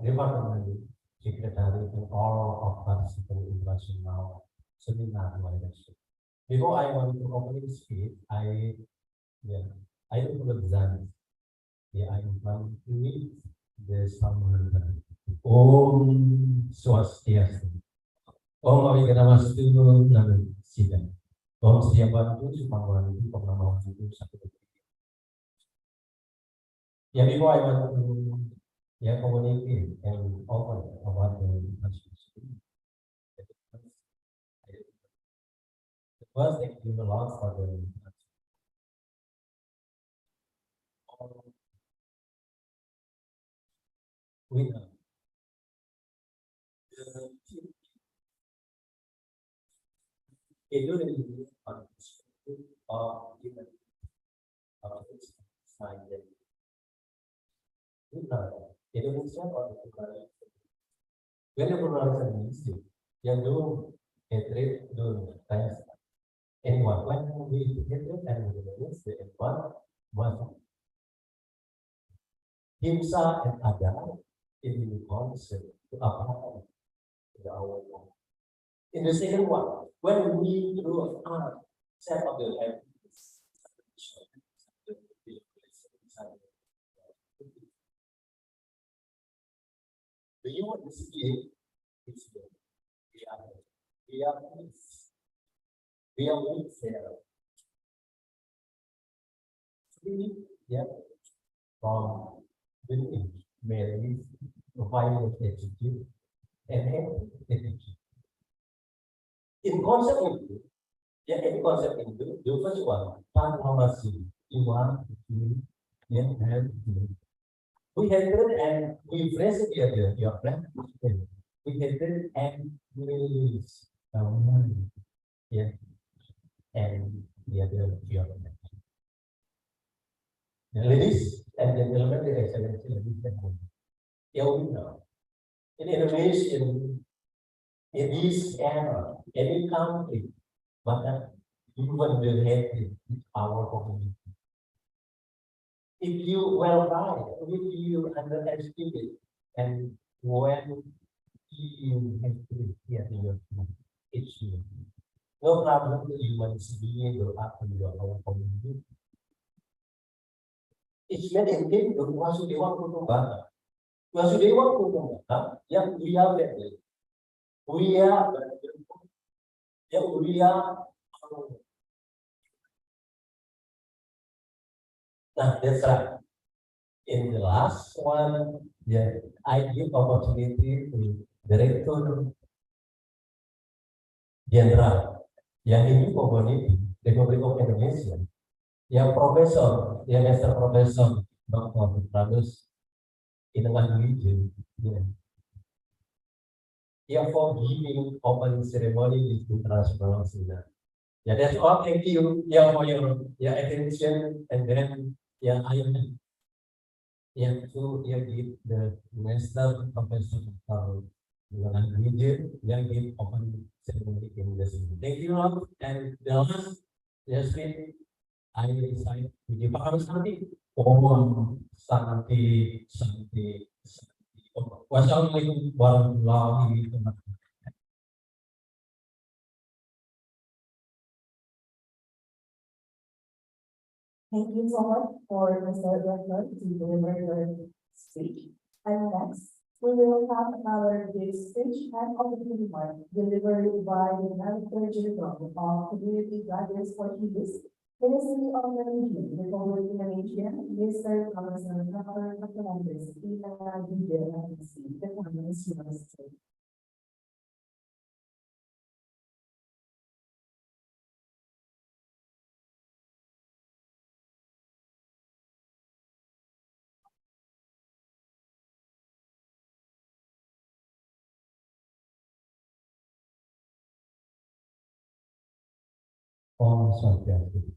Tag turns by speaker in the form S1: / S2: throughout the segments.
S1: Department Secretary and all of participants in national seminar leadership. Before I want to openly speak, I apologize. I want to meet the someone. Om Swastiastu. Om Awigaramastu Nam Sidam. Om Siabantu Supawantu Purnamawantu Satu. Before I want to communicate and open about the first thing you will ask for the winner. Indonesia when you pronounce it, yang do hatred, do thanks. Anyone when we hatred and Indonesia, and one himsa and ada in the concept to apply to our life. In the second one, when we do a set of the life. The human being is we are fair. From within marriage, violent attitude, and attitude. In concept into, the first one, transformation, we hated and we phrase it together, your friend. We hated and we release our money. And the other, your friend. Ladies and gentlemen, the excellency, ladies and gentlemen. We know. In Indonesia, in this era, any country, but even the hatred is our community. If you right, if you underestimate, and when you hatred here in your it's you. No problem, you must be able to your own community. It's meant in him, Wasudewa Kutumbaka. Wasudewa Kutumbaka, yang we are ready. We are that's right. In the last one, I give opportunity to Director General yang ini Community Republik of Indonesia, yang Profesor, yang Master Profesor Dr. Pragus Dengan Region, for giving opening ceremony in international seminar. That's all. Thank you for your attention, and then I to give the Master Professor Dengan Region yang give opening ceremony in the seminar. Thank you all, and the last speech I recite with Pak Harus nanti. Om Santi. Wassalamualaikum warahmatullahi wabarakatuh.
S2: Thank you so much for Mr. Director to deliver your speech. And next, we will have our guest speech and opening remark delivered by the Director General of Community Graduates for AHIS, Ministry of Religion, Republic of Indonesia, Mr. Congressman Dr. Humanities, Tinggalkan, the Humanities University.
S1: Om Swastiastu.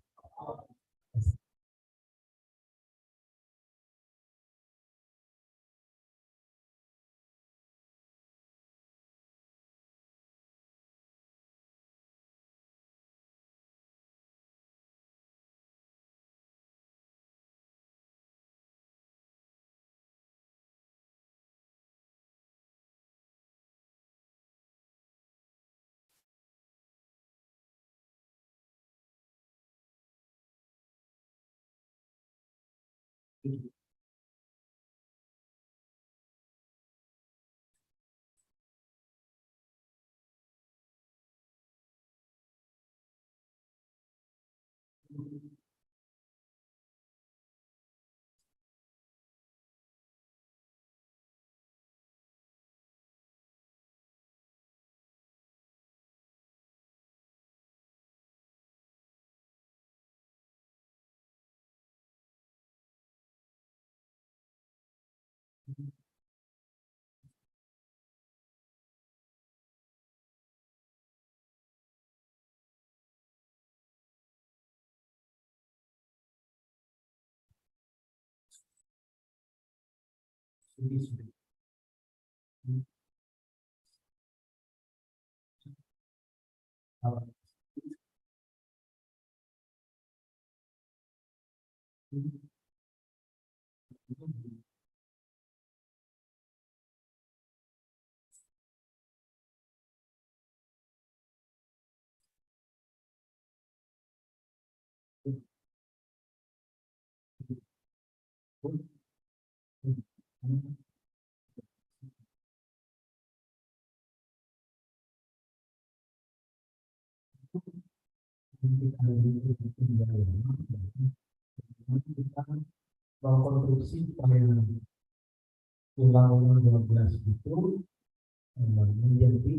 S1: Kita mengkonstruksi supaya undang-undang 12 itu menjadi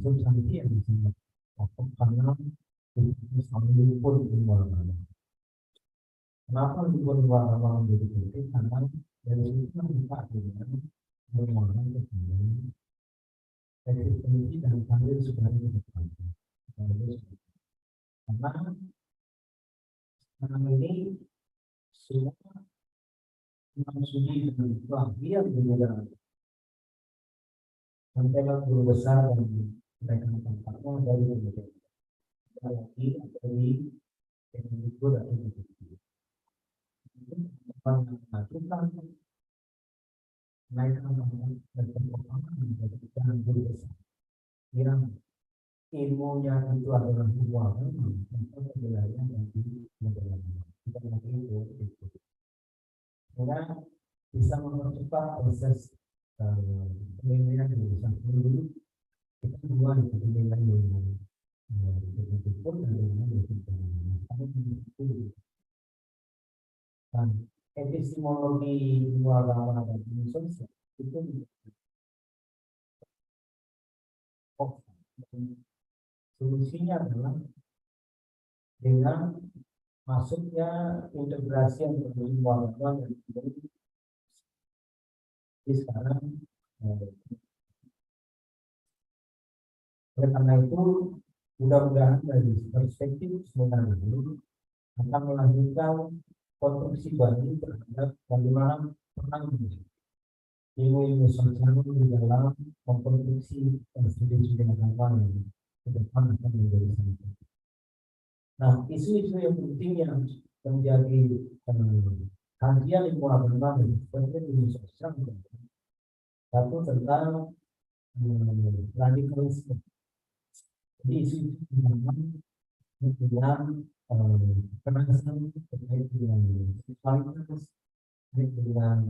S1: substansi yang bisa dilakukan karena itu pun warna. Kenapa dibuat warna menjadi penting? Karena dari situ kita dengan berwarna kemudian eksistensi dan karir sebenarnya ke depan. Karena sekarang ini semua studi dan pelatihan berbeda. Sampailah guru besar dan mereka tempatnya dari berbagai lagi dari teknik dan teknik. Mengajukan naikkan dan perkembangan menjadi guru besar yang ilmunya itu adalah keuangan atau wilayah yang di negara kita lagi itu sehingga bisa mempercepat proses penilaian lulusan dulu kita dua itu penilaian yang betul dan dan epistemologi agama dan sosial itu solusinya adalah dengan masuknya integrasi yang berhubungan dengan sekarang. Oleh karena itu, mudah-mudahan dari perspektif sebenarnya akan melanjutkan konstruksi baru terhadap bagaimana peran ilmu sosial di dalam mengkonstruksi studi-studi agama yang ke depan akan menjadi sangat. Nah, isu-isu yang penting yang menjadi kajian ilmu agama dan ilmu sosial satu tentang radikalisme. Jadi isu dengan kekerasan terkait dengan seksualitas, terkait dengan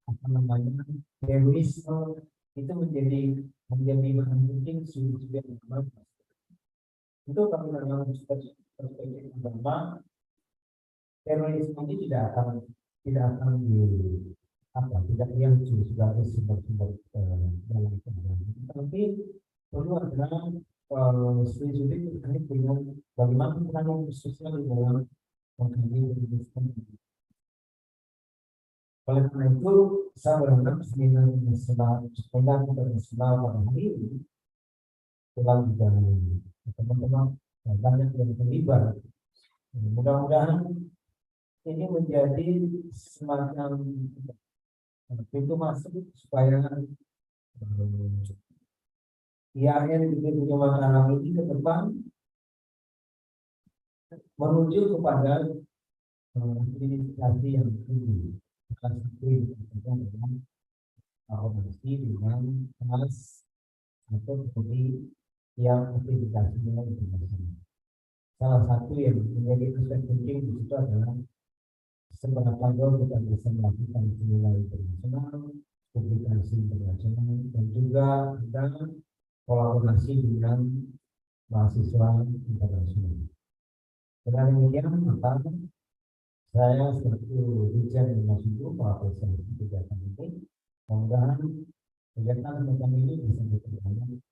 S1: apa namanya terorisme itu menjadi bahan penting studi agama. Itu kalau dalam perspektif agama, terorisme ini tidak akan tidak yang sebagai sumber dalam agama. Tapi perlu ada studi terkait dengan bagaimana peran sosial di dalam mengkaji pendidikan. Oleh karena itu, saya berharap seminar internasional pada hari ini telah juga teman-teman banyak yang terlibat. Mudah-mudahan ini menjadi semacam pintu masuk supaya IAHN GDE PUDJA MATARAM ini ke depan menuju kepada administrasi yang tinggi. Salah satu yang dengan koordinasi dengan kelas atau prodi yang akreditasinya internasional. Salah satu yang menjadi aspek penting di situ adalah seberapa jauh kita bisa melakukan penilaian internasional, publikasi internasional, dan juga ada kolaborasi dengan mahasiswa internasional. Dengan demikian, maka saya selaku Dirjen Mahasiswa mengapresiasi kegiatan ini. Mudah-mudahan kegiatan semacam ini bisa diperbanyak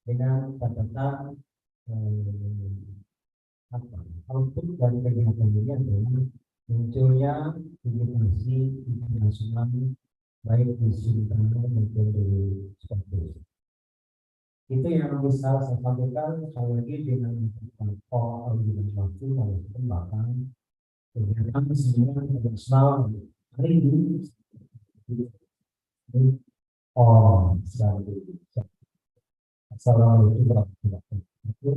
S1: dengan catatan output dari kegiatan ini adalah munculnya publikasi internasional baik di Sintang maupun di Scotland. Itu yang bisa saya sampaikan. Sekali lagi dengan dengan waktu walaupun bahkan kegiatan semua internasional hari ini Assalamualaikum warahmatullahi wabarakatuh.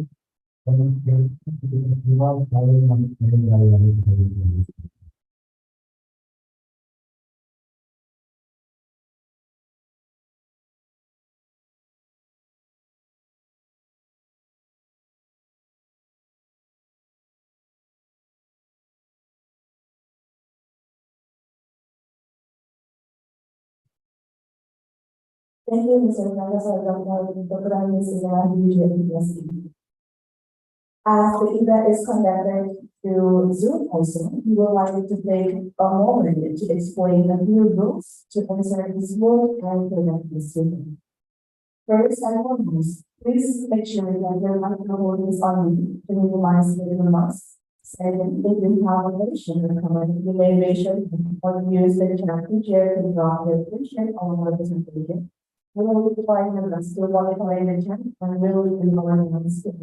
S2: Thank you, Mr. Professor Dr. As the event is conducted through Zoom also, we would like to take a moment to explain a few rules to answer this vote and prevent this meeting. First and foremost, please make sure that your microphone is on mute to minimize the remarks. Second, if you have a question or comment, you may raise your hand or use the chat feature to drop your question or representation. We will be trying our best to modify the chat and will be providing us with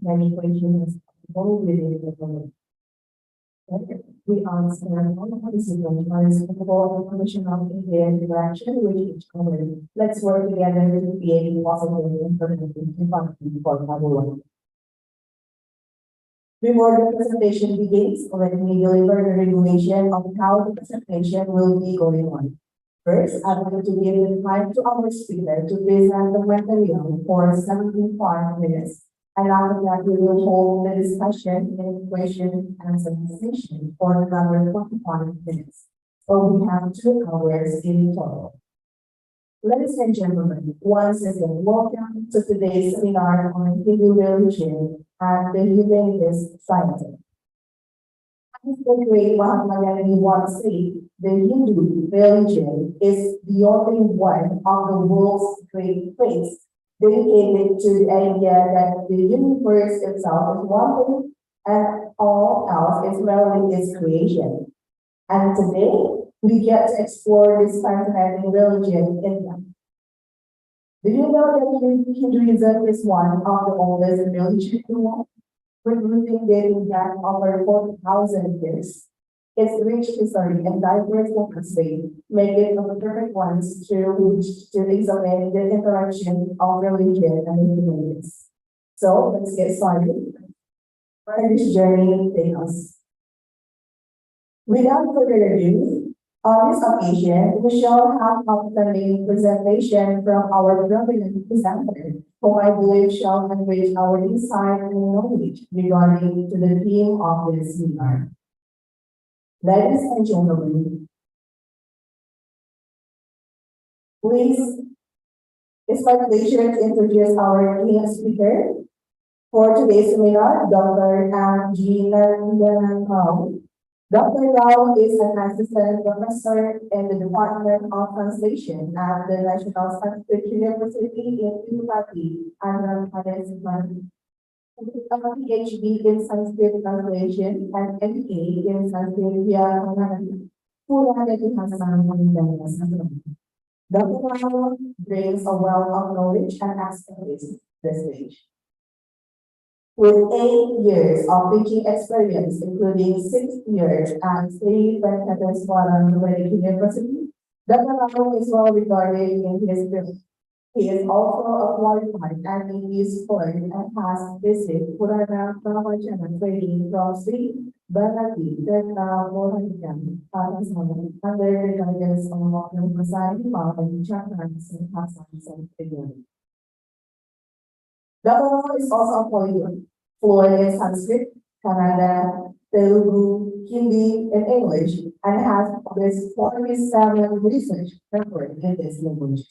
S2: many questions possible within the comment. We ask all participants for respectful information of their interaction with each other. Let's work together to create positive information for everyone. Before the presentation begins, let me deliver the regulation of how the presentation will be going on. First, I'd like to give the time to our speaker to present the material for 75 minutes. And after that, we will hold the discussion in question and answer session for another 45 minutes. So we have 2 hours in total. Ladies and gentlemen, once again, welcome to today's seminar on Hindu religion and the Humanities Society. As the great Mahatma Gandhi once said, the Hindu religion is the only one of the world's great faiths dedicated to the idea that the universe itself is one thing and all else is merely its creation. And today, we get to explore this fascinating religion in depth. Do you know that Hinduism is one of the oldest religions in the world? With rooting dating back over 4,000 years. Its rich history and diverse history make it one of the perfect ones to examine the interaction of religion and humanities. So let's get started. Where this journey takes us. Without further ado, on this occasion, we shall have an upcoming presentation from our prominent presenter, who I believe shall enrich our insight and knowledge regarding to the theme of this seminar. Ladies and gentlemen, please, it's my pleasure to introduce our keynote speaker for today's seminar, Dr. Dengan. Dr. Rao is an assistant professor in the Department of Translation at the National Sanskrit University in Tirupati, Andhra Pradesh. A PhD in Sanskrit translation and MA in Sanskrit via Dr. Rao brings a wealth of knowledge and expertise to this stage. With 8 years of teaching experience, including 6 years at Sri Venkateswaran University, Dr. Rao is well regarded in his field. He is also a qualified and English fluent and has visited Purana Pravachana training from Sri Bharati Tirtha Mohanjan under the guidance of Dr. Masari Bhavan Chakrans and Hassans and Figure. Dr. Rao is also a polyglot, fluent in Sanskrit, Kannada, Telugu, Hindi, and English, and has published 47 research papers in these languages.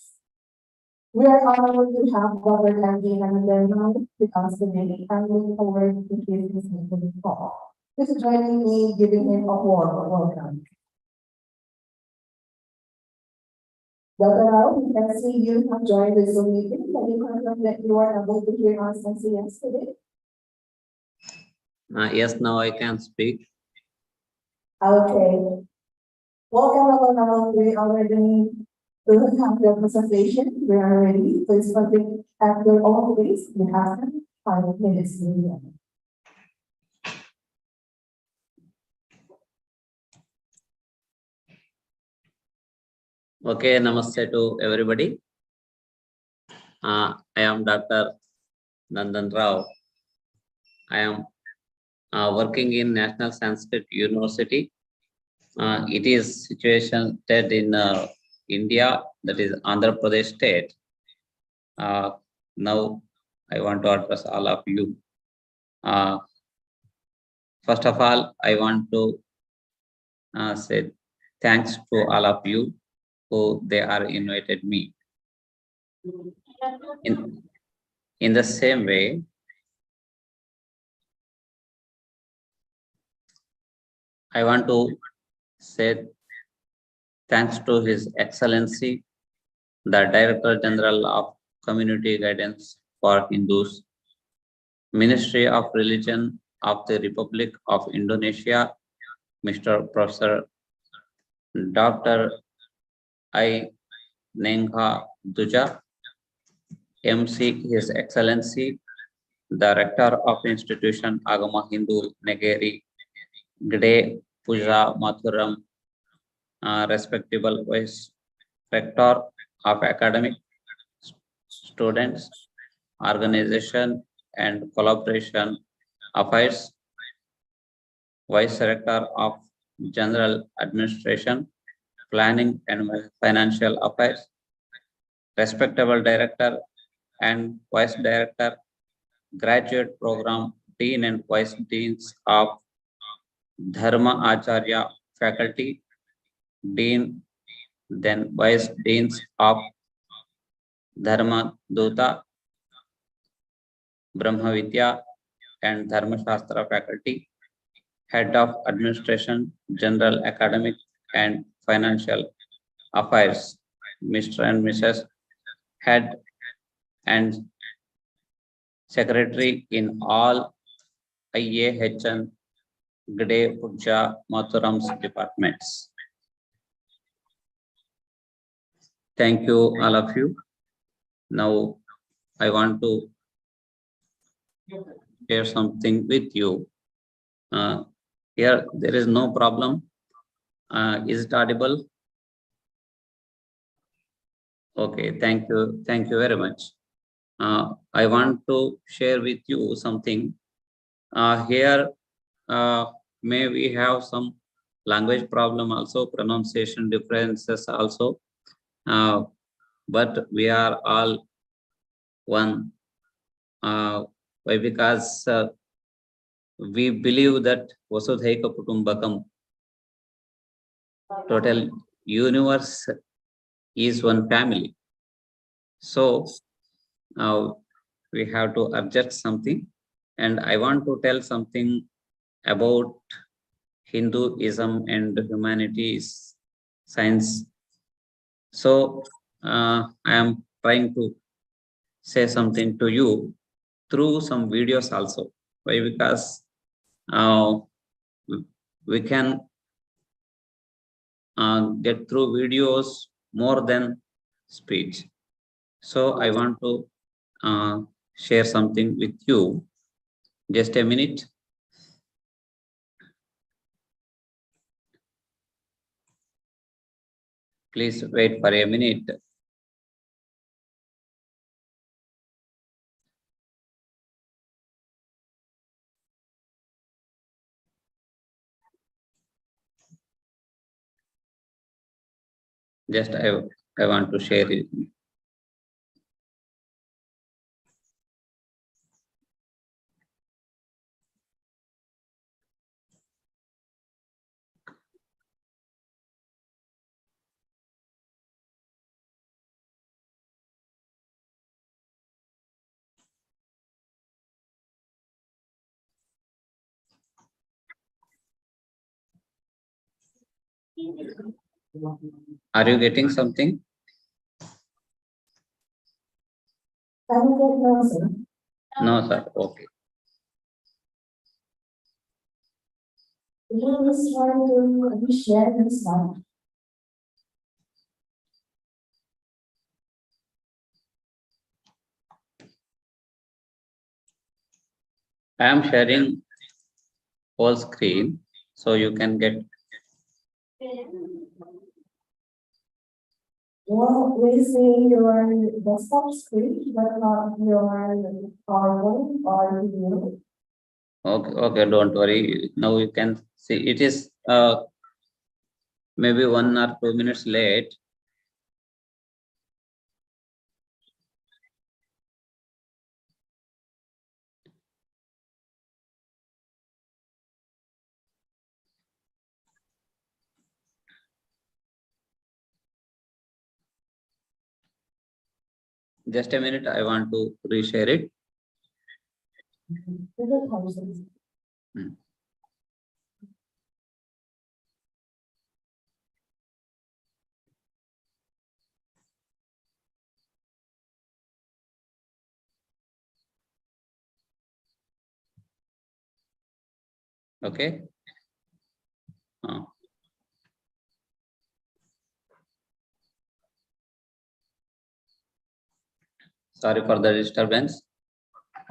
S2: We are honored to have Dr. Angie Hernandez because the many family forward to his distinguished talk. Please join me in giving him a warm welcome. Dr. Rao, we can see you have joined the Zoom meeting. Can you confirm that you are able to hear us and see us today?
S3: Yes, now I can speak.
S2: Okay. Welcome, everyone. We are ready to have your presentation. We are ready. Please continue at your own pace. We have 5 minutes.
S3: Okay, namaste to everybody. I am Dr. Nandan Rao. I am working in National Sanskrit University. It is situated in India, that is Andhra Pradesh state. Now I want to address all of you. First of all, I want to say thanks to all of you who they are invited me. In the same way, I want to say thanks to His Excellency, the Director General of Community Guidance for Hindus, Ministry of Religion of the Republic of Indonesia, Mr. Professor Dr. IAHN PUDJA, MC His Excellency, the Rector of Institution Agama Hindu Negeri, GDE PUDJA Matharam, respectable Vice Rector of Academic, Students, Organization and Collaboration Affairs, Vice Rector of General Administration, Planning and Financial Affairs, respectable Director and Vice Director, Graduate Program Dean and Vice Deans of Dharma Acharya Faculty, Dean, then Vice Deans of Dharma Duta, Brahma Vidya and Dharma Shastra Faculty, Head of Administration, General Academic and Financial Affairs, Mr. and Mrs. Head and Secretary in all IAHN GDE PUDJA Mataram's departments. Thank you, all of you. Now, I want to share something with you. Here, there is no problem. Is it audible? Okay, thank you. Thank you very much. I want to share with you something. Here, may we have some language problem also, pronunciation differences also. But we are all one. Why? Because we believe that Vasudhaika Kutumbakam, total universe is one family. So we have to adjust something, and I want to tell something about Hinduism and humanities science. So I am trying to say something to you through some videos also. Why? Because we can get through videos more than speech. So I want to share something with you. Just a minute. Please wait for a minute. Just I want to share it. Are you getting something?
S2: I will get no, sir.
S3: No, sir. Okay.
S2: You just want to share this now.
S3: I am sharing whole screen, so you can get.
S2: Well, we see your desktop screen, but not your PowerPoint or video.
S3: Okay, okay, don't worry. Now you can see it is maybe 1 or 2 minutes late. Just a minute, I want to reshare it. Okay. Sorry for the disturbance.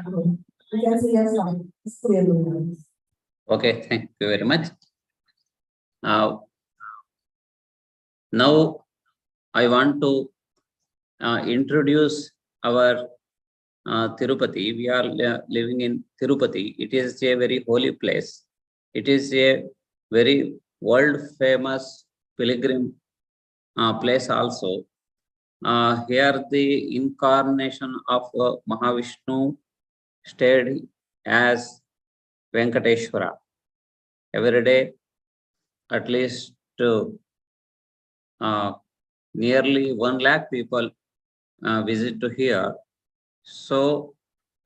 S2: You can see your slide. It's clearly.
S3: Okay, thank you very much. Now I want to introduce our Tirupati. We are living in Tirupati. It is a very holy place. It is a very world famous pilgrim place also. Here the incarnation of Mahavishnu stayed as Venkateshwara. Every day, at least nearly 1 lakh people visit to here. So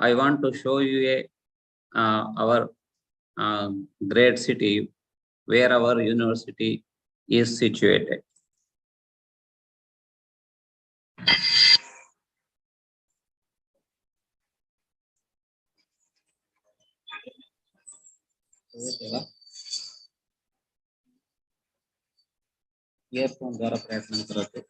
S3: I want to show you our great city where our university is situated. Earphone द्वारा प्रयत्न करते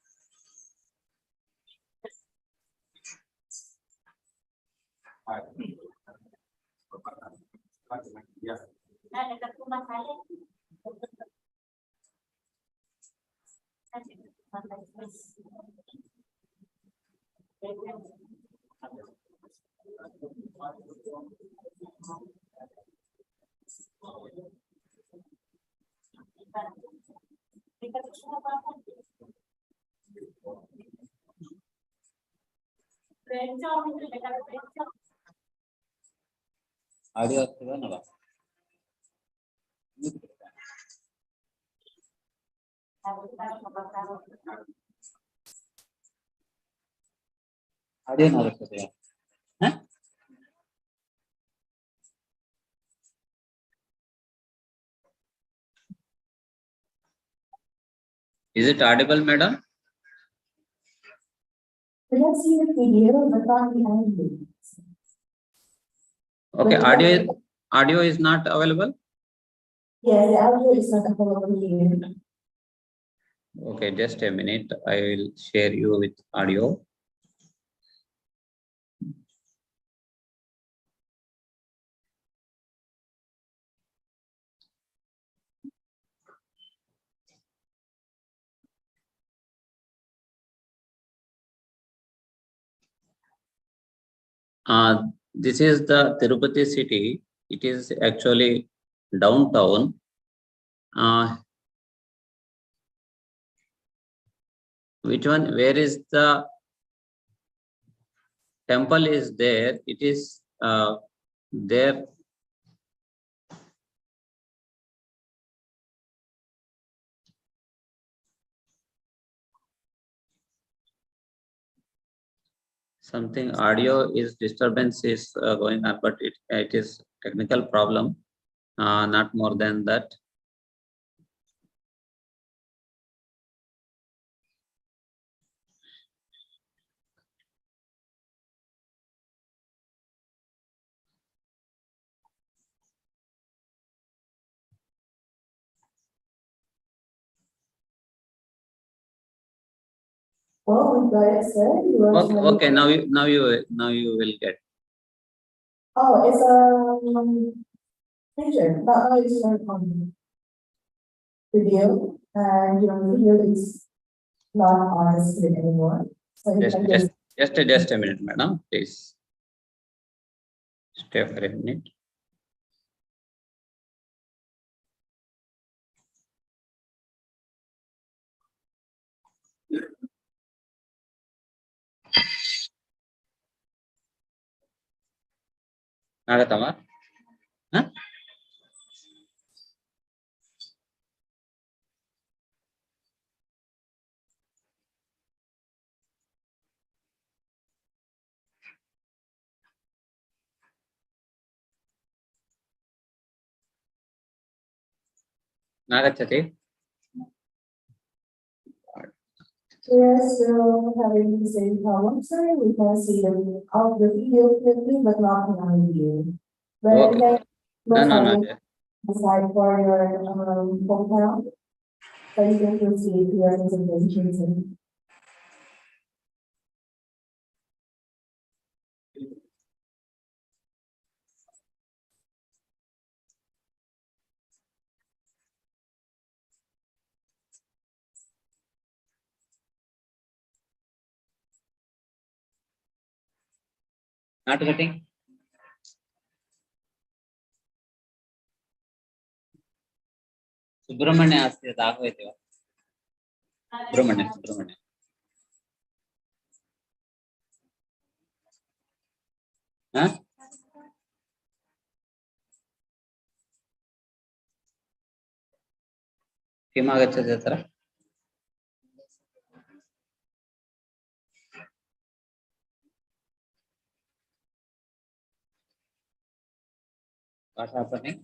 S3: audio वस्तुवा नवा audio ना रखते हैं Is it audible, madam?
S2: Let's see the video, but not behind you.
S3: Okay, audio is not available.
S2: Yes, the audio is not available here.
S3: Okay, just a minute. I will share you with audio. This is the Tirupati city. It is actually downtown. Which one? Where is the temple is there? It is there. Something audio is disturbance is going on, but it is technical problem, not more than that.
S2: Well, we got it, sir. You are
S3: Okay,
S2: sending-
S3: okay, now you will get.
S2: Oh, it's a picture, not it's a video, and the video is not on the screen anymore. So you can
S3: Just a minute, madam, please. Stay for a minute. ಆಗತ್ತಮ್ಮ? ಹ? ಆಗಚ್ಚತಿ?
S2: We are still having the same problem, sir. We can see the video clearly, but not on video. But
S3: Okay. No.
S2: Decide for your hometown. So you can proceed to your presentation.
S3: Not getting? Subrahmanya ಆಸ್ತಿ ಅದು ಆಗೋಯ್ತೀವ? ಸುಬ್ರಹ್ಮಣ್ಯ. ಹ? किमागच्छति तत्र? What happening?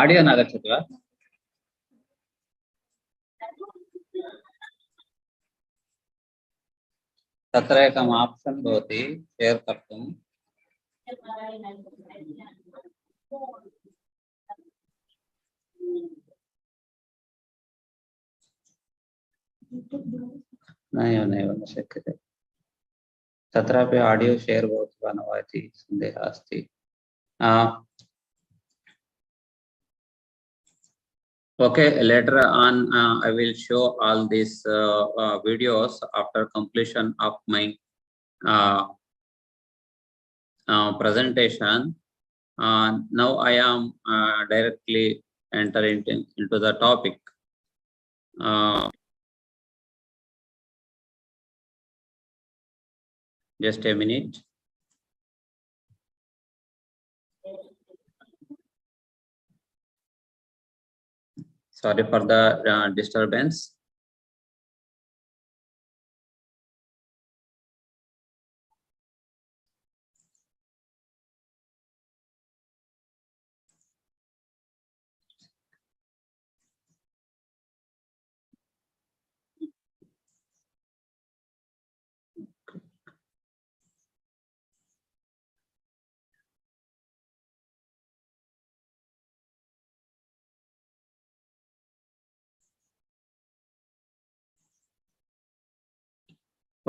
S3: Audio नागच्छति वा? तत्र एकम् option भवति share कर्तुं। नैव न शक्यते। तत्रापि आडियो शेर् भवति वा न वा इति सन्देहः अस्ति। Okay, later on I will show all these videos after completion of my presentation. Now I am directly entering into the topic. Just a minute. Sorry for the disturbance.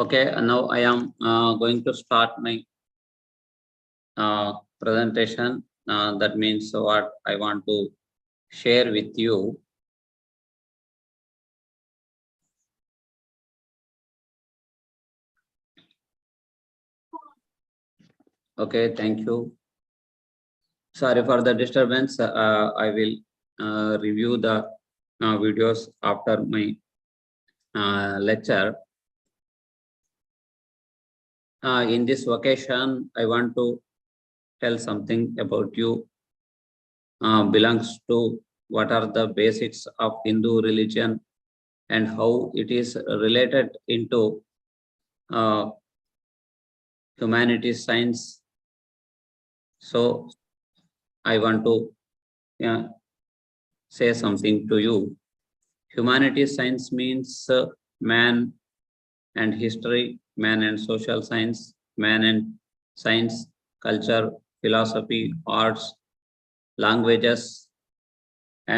S3: Okay, now I am going to start my presentation. That means what I want to share with you. Okay, thank you. Sorry for the disturbance. I will review the videos after my lecture. In this occasion, I want to tell something about you. Belongs to what are the basics of Hindu religion and how it is related into humanities science. So I want to say something to you. Humanities science means man and history, man and social science, man and science, culture, philosophy, arts, languages,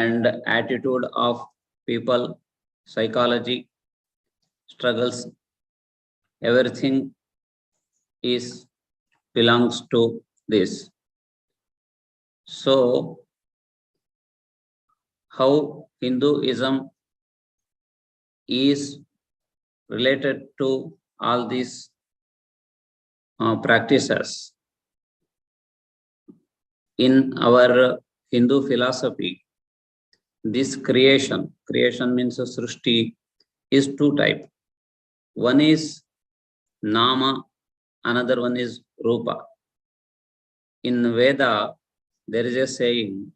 S3: and attitude of people, psychology, struggles, everything is belongs to this. So, how Hinduism is related to all these practices. In our Hindu philosophy, this creation means a srishti, is two type. One is nama, another one is rupa. In Veda, there is a saying,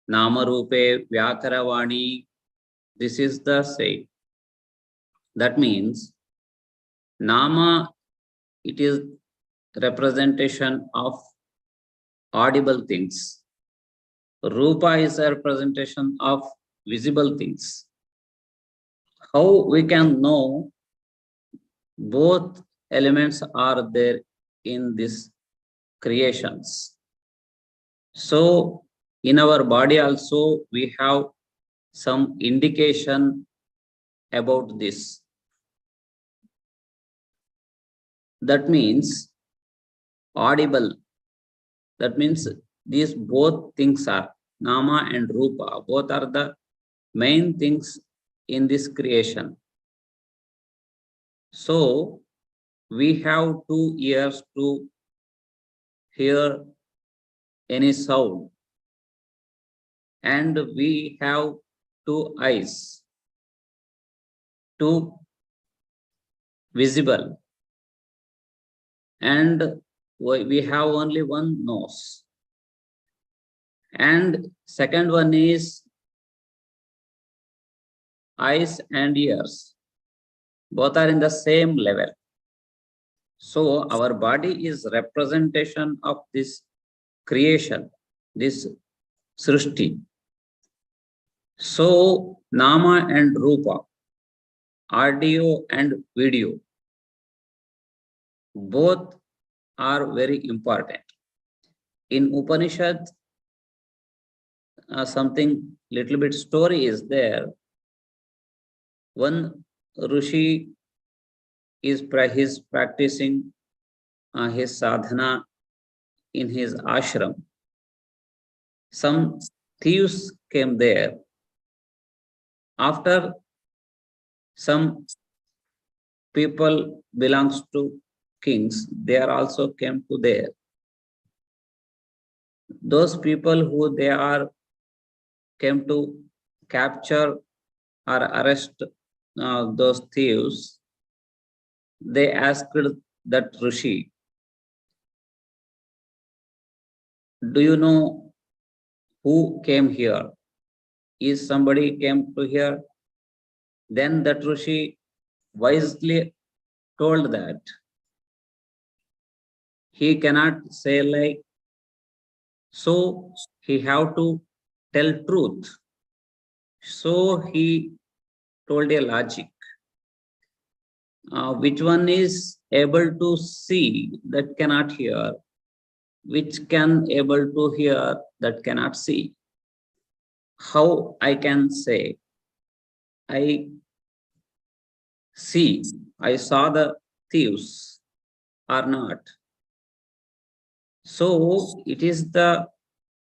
S3: nama rupe vyakaravani. This is the saying. That means nama, it is representation of audible things. Rupa is a representation of visible things. How we can know both elements are there in these creations? So in our body also we have some indication about this. That means audible. That means these both things are nama and rupa. Both are the main things in this creation. So we have 2 ears to hear any sound, and we have 2 eyes to visible, and we have only 1 nose. And second one is eyes and ears. Both are in the same level. So our body is representation of this creation, this srishti. So nama and rupa, audio and video, both are very important. In Upanishad, something little bit story is there. One Rishi is practicing his sadhana in his ashram. Some thieves came there. After some people belongs to kings, they are also came to there. Those people who they are came to capture or arrest those thieves, they asked that Rishi, do you know who came here? Is somebody came to here? Then that Rishi wisely told that he cannot say like, so he have to tell truth. So he told a logic. Which one is able to see that cannot hear? Which can able to hear that cannot see? How I can say, I see, I saw the thieves or not? So it is the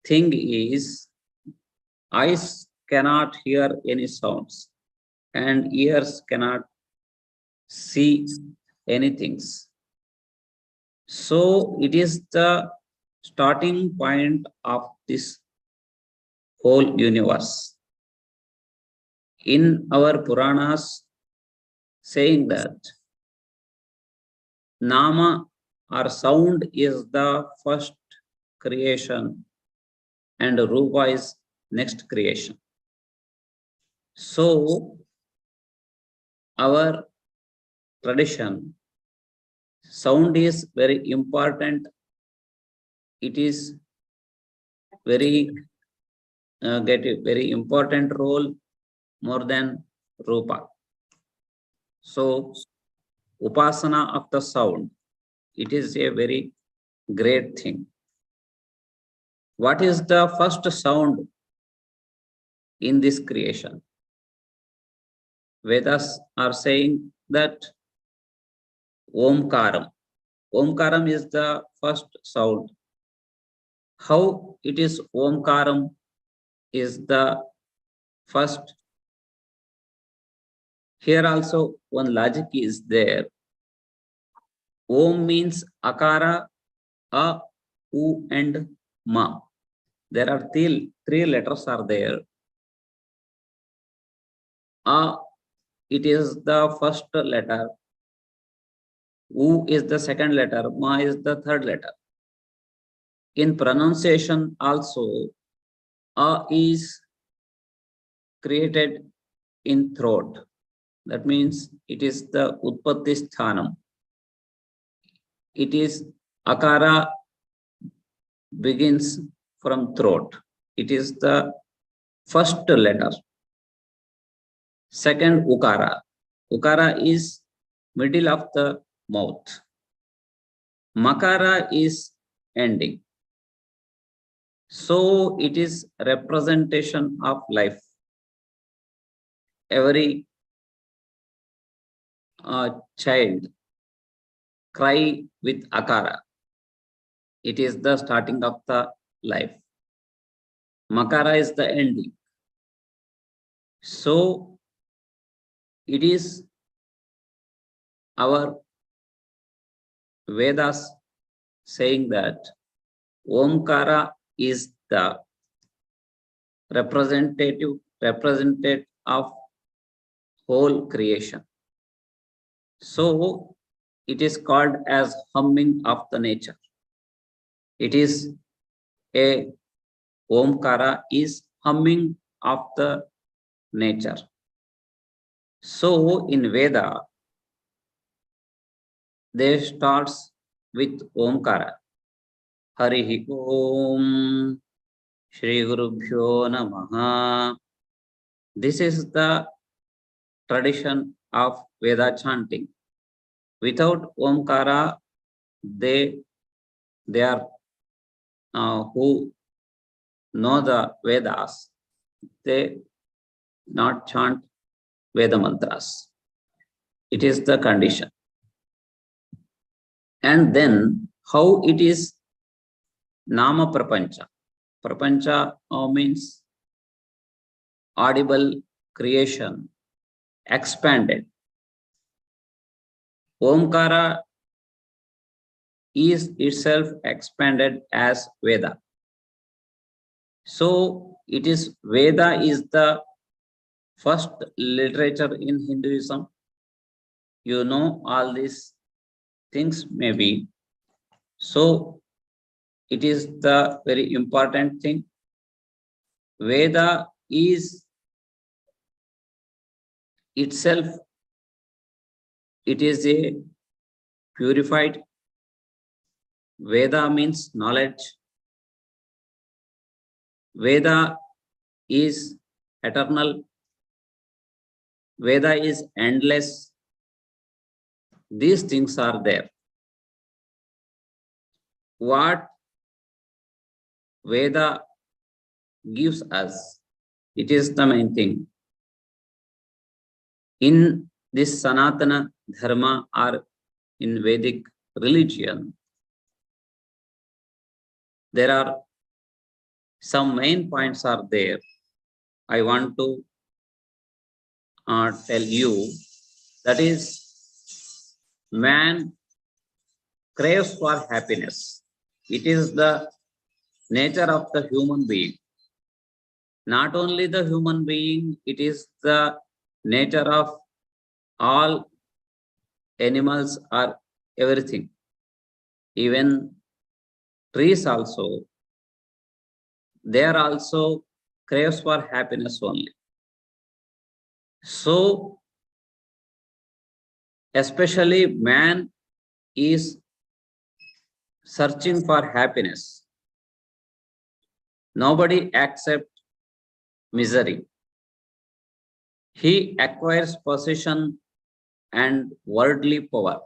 S3: thing is, eyes cannot hear any sounds and ears cannot see anything. So it is the starting point of this whole universe. In our Puranas, saying that nama or sound is the first creation and rupa is next creation. So our tradition, sound is very important. It is very get a very important role more than rupa. So upasana of the sound, it is a very great thing. What is the first sound in this creation. Vedas are saying that Omkaram. Omkaram is the first sound. How it is Omkaram is the first. Here also one logic is there. Om means Akara, A, U and Ma. There are three letters are there. A, it is the first letter. U is the second letter. Ma is the third letter. In pronunciation also, A is created in throat. That means it is the Utpatti Sthanam. It is Akara begins from throat. It is the first letter. Second, Ukara. Ukara is middle of the mouth. Makara is ending. So it is representation of life. Every child cry with Akara. It is the starting of the life. Makara is the ending. So it is our Vedas saying that Omkara is the representative of whole creation. So it is called as humming of the nature. It is a Omkara is humming of the nature. So in Veda, they starts with Omkara. Harihi Om Shri Gurubhyo Namaha. This is the tradition of Veda chanting. Without Omkara, they are who know the Vedas, they not chant Veda mantras. It is the condition. And then how it is Nama Prapancha. Prapancha means audible creation, expanded. Omkara is itself expanded as Veda. So it is Veda is the first literature in Hinduism. You know all these things maybe. So it is the very important thing. Veda is itself, it is a purified. Veda means knowledge. Veda is eternal. Veda is endless. These things are there. What Veda gives us, it is the main thing. In this Sanatana Dharma or in Vedic religion, there are some main points are there. I want to tell you, that is, man craves for happiness. It is the nature of the human being. Not only the human being, it is the nature of all animals or everything. Even trees also, they are also craves for happiness only. So, especially man is searching for happiness. Nobody accepts misery. He acquires possession and worldly power.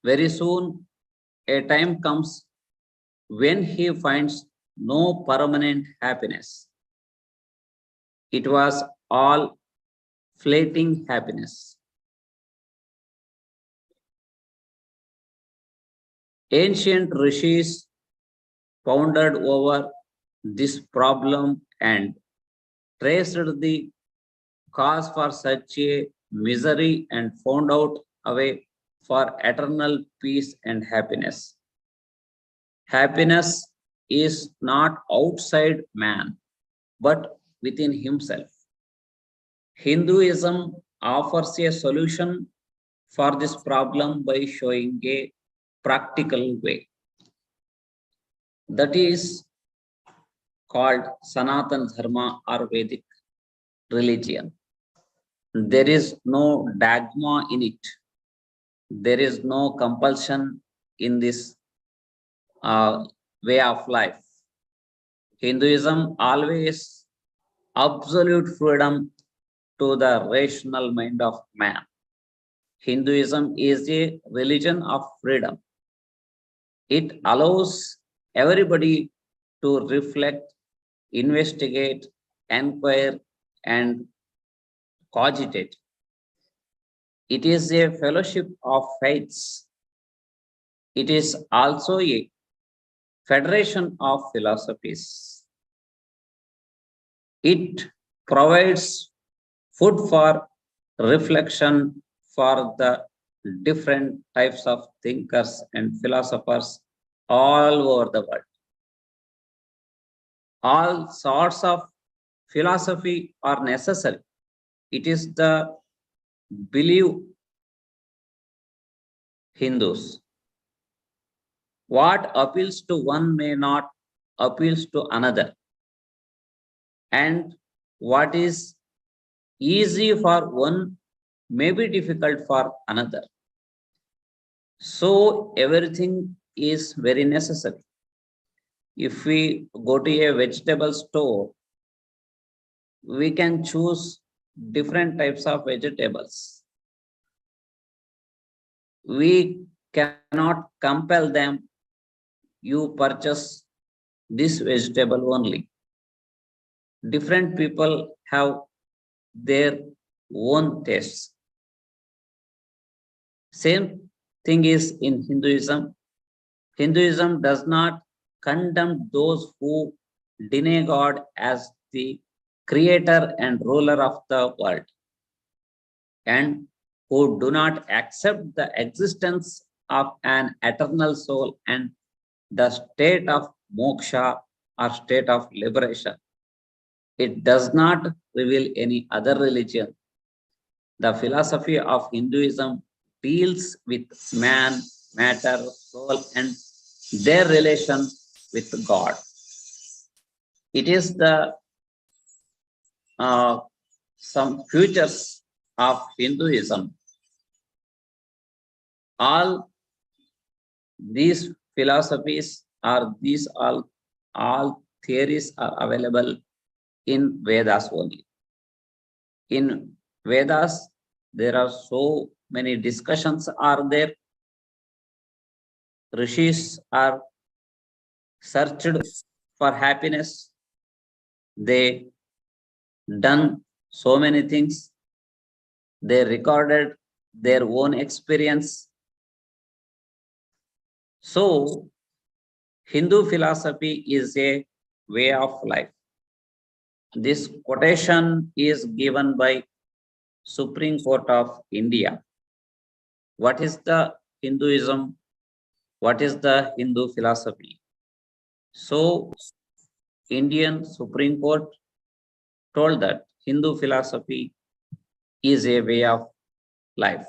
S3: Very soon, a time comes when he finds no permanent happiness. It was all fleeting happiness. Ancient rishis pondered over this problem and traced the cause for such a misery and found out a way for eternal peace and happiness. Happiness is not outside man, but within himself. Hinduism offers a solution for this problem by showing a practical way. That is called Sanatan Dharma or Vedic religion. There is no dogma in it. There is no compulsion in this way of life. Hinduism always absolute freedom to the rational mind of man. Hinduism is a religion of freedom. It allows everybody to reflect, investigate, inquire, and cogitate. It is a fellowship of faiths. It is also a federation of philosophies. It provides food for reflection for the different types of thinkers and philosophers all over the world. All sorts of philosophy are necessary. It is the belief Hindus. What appeals to one may not appeals to another. And what is easy for one may be difficult for another. So everything is very necessary. If we go to a vegetable store, we can choose different types of vegetables. We cannot compel them, you purchase this vegetable only. Different people have their own tastes. Same thing is in Hinduism. Hinduism does not condemn those who deny God as the creator and ruler of the world and who do not accept the existence of an eternal soul and the state of moksha or state of liberation. It does not reveal any other religion. The philosophy of Hinduism deals with man, matter, soul, and their relation with God. It is the some features of Hinduism. All these philosophies are these all theories are available in Vedas only. In Vedas, there are so many discussions are there. Rishis are searched for happiness. They done so many things. They recorded their own experience. So, Hindu philosophy is a way of life. This quotation is given by Supreme Court of India. What is the Hinduism? What is the Hindu philosophy? So, Indian Supreme Court told that Hindu philosophy is a way of life.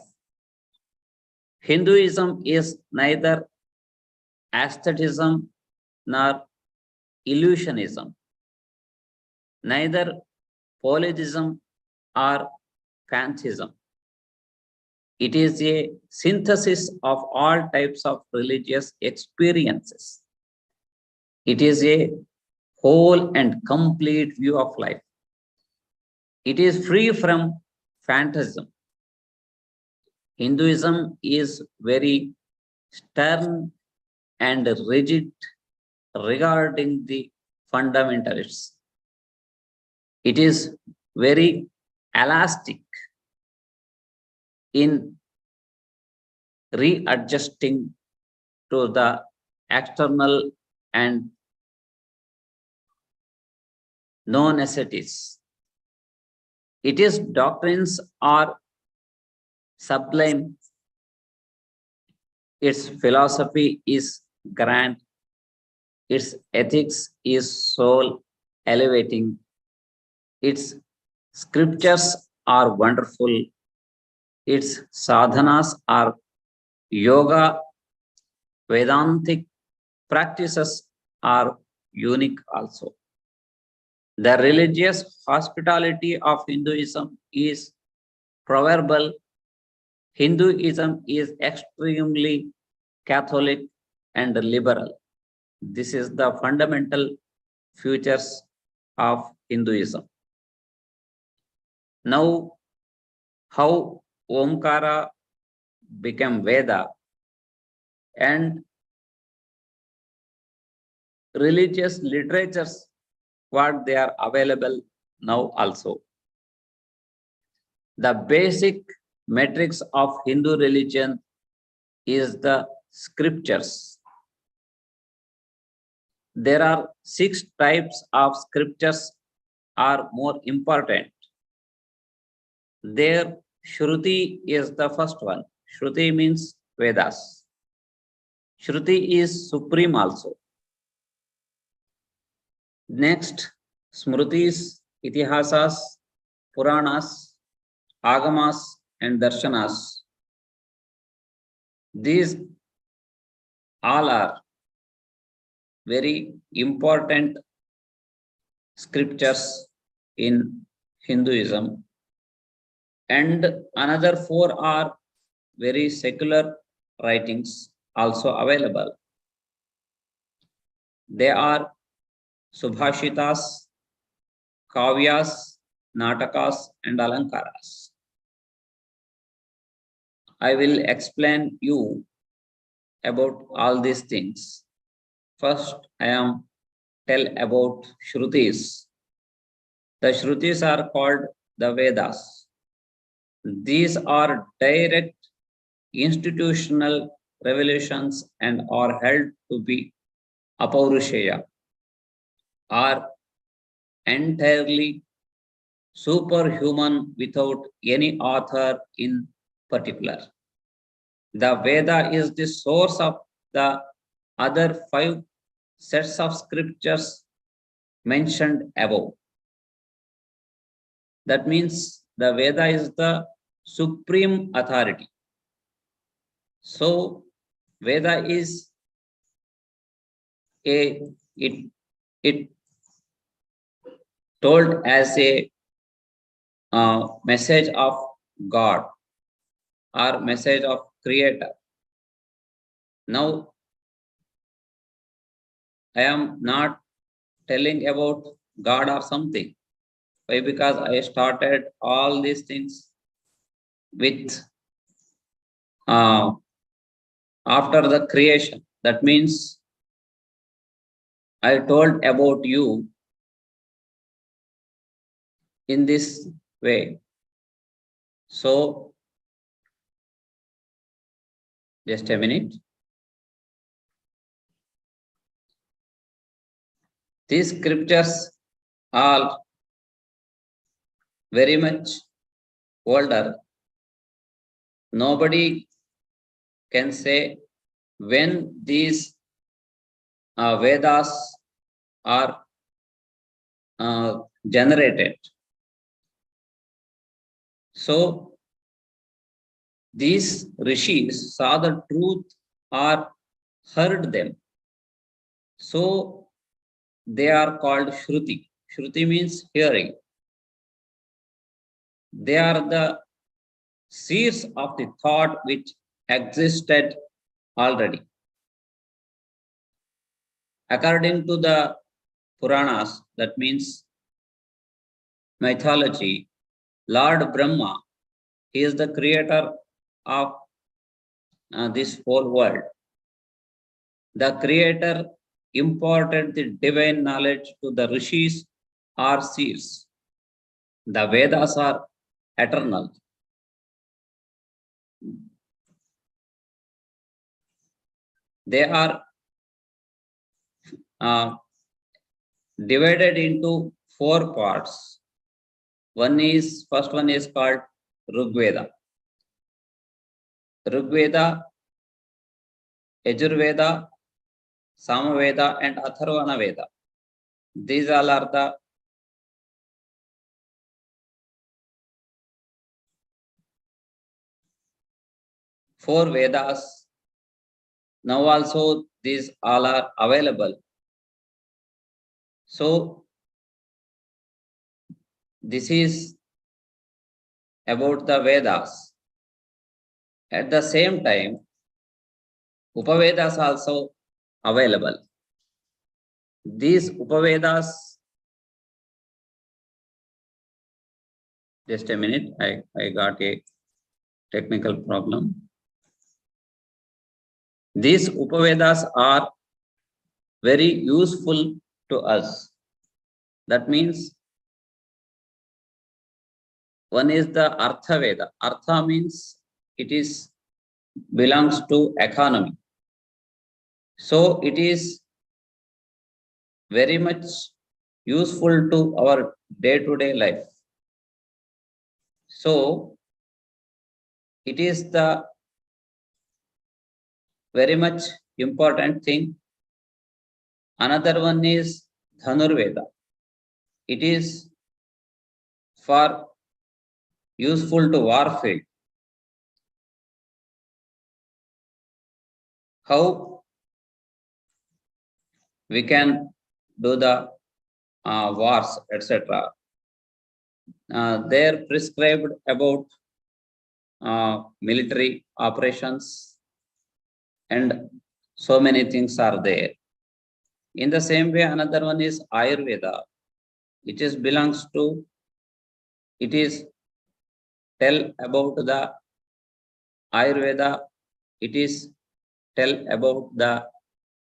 S3: Hinduism is neither aestheticism nor illusionism, neither polytheism or pantheism. It is a synthesis of all types of religious experiences. It is a whole and complete view of life. It is free from fantasism. Hinduism is very stern and rigid regarding the fundamentalists. It is very elastic in readjusting to the external and known necessities. Its doctrines are sublime, its philosophy is grand, its ethics is soul elevating, its scriptures are wonderful, its sadhanas are yoga, Vedantic practices are unique also. The religious hospitality of Hinduism is proverbial. Hinduism is extremely Catholic and liberal. This is the fundamental features of Hinduism. Now, how Omkara became Veda and religious literatures, what they are available now also. The basic metrics of Hindu religion is the scriptures. There are 6 types of scriptures are more important. There, Shruti is the first one. Shruti means Vedas. Shruti is supreme also. Next, Smrutis, Itihasas, Puranas, Agamas, and Darshanas. These all are very important scriptures in Hinduism. And another 4 are very secular writings also available. They are Subhashitas, Kavyas, Natakas, and Alankaras. I will explain you about all these things. First, I am tell about Shrutis. The Shrutis are called the Vedas. These are direct institutional revelations and are held to be apaurushaya, are entirely superhuman without any author in particular. The Veda is the source of the other 5 sets of scriptures mentioned above. That means the Veda is the supreme authority. So Veda is it told as a message of God or message of Creator. Now, I am not telling about God or something. Why? Because I started all these things with after the creation. That means I told about you in this way. So, just a minute. These scriptures are very much older. Nobody can say when these Vedas are generated. So, these rishis saw the truth or heard them. So, they are called Shruti. Shruti means hearing. They are the seeds of the thought which existed already. According to the Puranas, that means mythology, Lord Brahma, he is the creator of this whole world. The creator imparted the divine knowledge to the rishis or seers. The Vedas are eternal. They are divided into 4 parts. First one is called Rigveda. Rigveda, Yajurveda, Samaveda, and Atharvana Veda. These all are the four Vedas. Now also these all are available. So this is about the Vedas. At the same time, Upavedas also available. These Upavedas, just a minute, I got a technical problem. These Upavedas are very useful to us. That means one is the Artha Veda. Artha means it is belongs to economy. So it is very much useful to our day-to-day life. So it is the very much important thing. Another one is Dhanurveda. It is for useful to warfare. How we can do the wars, etc. They are prescribed about military operations, and so many things are there. In the same way, another one is Ayurveda. It is tell about the Ayurveda. It is tell about the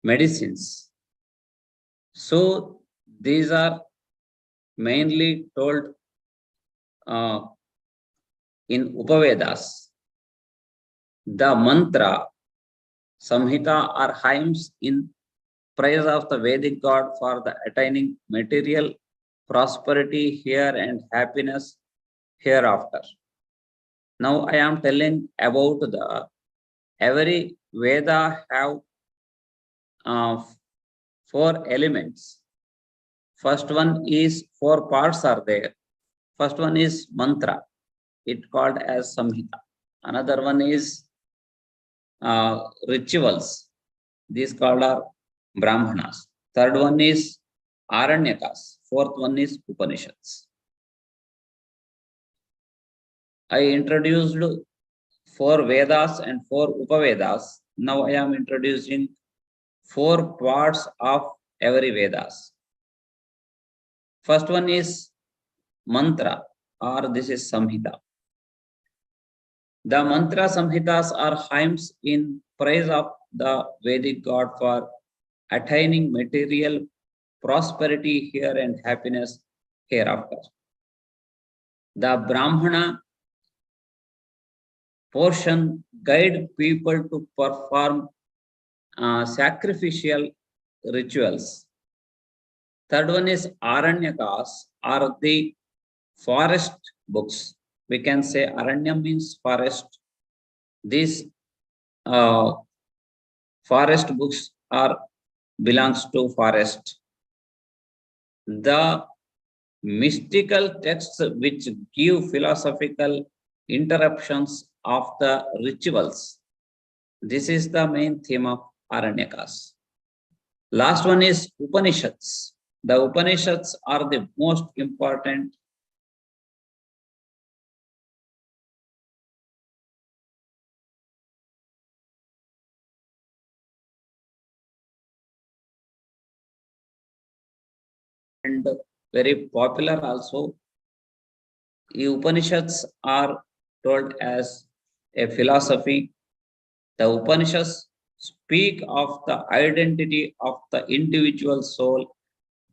S3: medicines. So these are mainly told in Upavedas. The mantra, Samhita, are hymns in praise of the Vedic God for the attaining material prosperity here and happiness hereafter. Now I am telling about the every Veda have 4 elements. First one is 4 parts are there. First one is mantra. It called as Samhita. Another one is rituals. These called are Brahmanas. Third one is Aranyakas. Fourth one is Upanishads. I introduced 4 Vedas and 4 Upavedas. Now I am introducing 4 parts of every Vedas. First one is mantra, or this is Samhita. The mantra Samhitas are hymns in praise of the Vedic God for attaining material prosperity here and happiness hereafter. The Brahmana portion guide people to perform sacrificial rituals. Third one is Aranyakas, are the forest books. We can say Aranya means forest. These forest books belongs to forest. The mystical texts which give philosophical interruptions of the rituals. This is the main theme of Aranyakas. Last one is Upanishads. The Upanishads are the most important and very popular also. The Upanishads are told as a philosophy. The Upanishads speak of the identity of the individual soul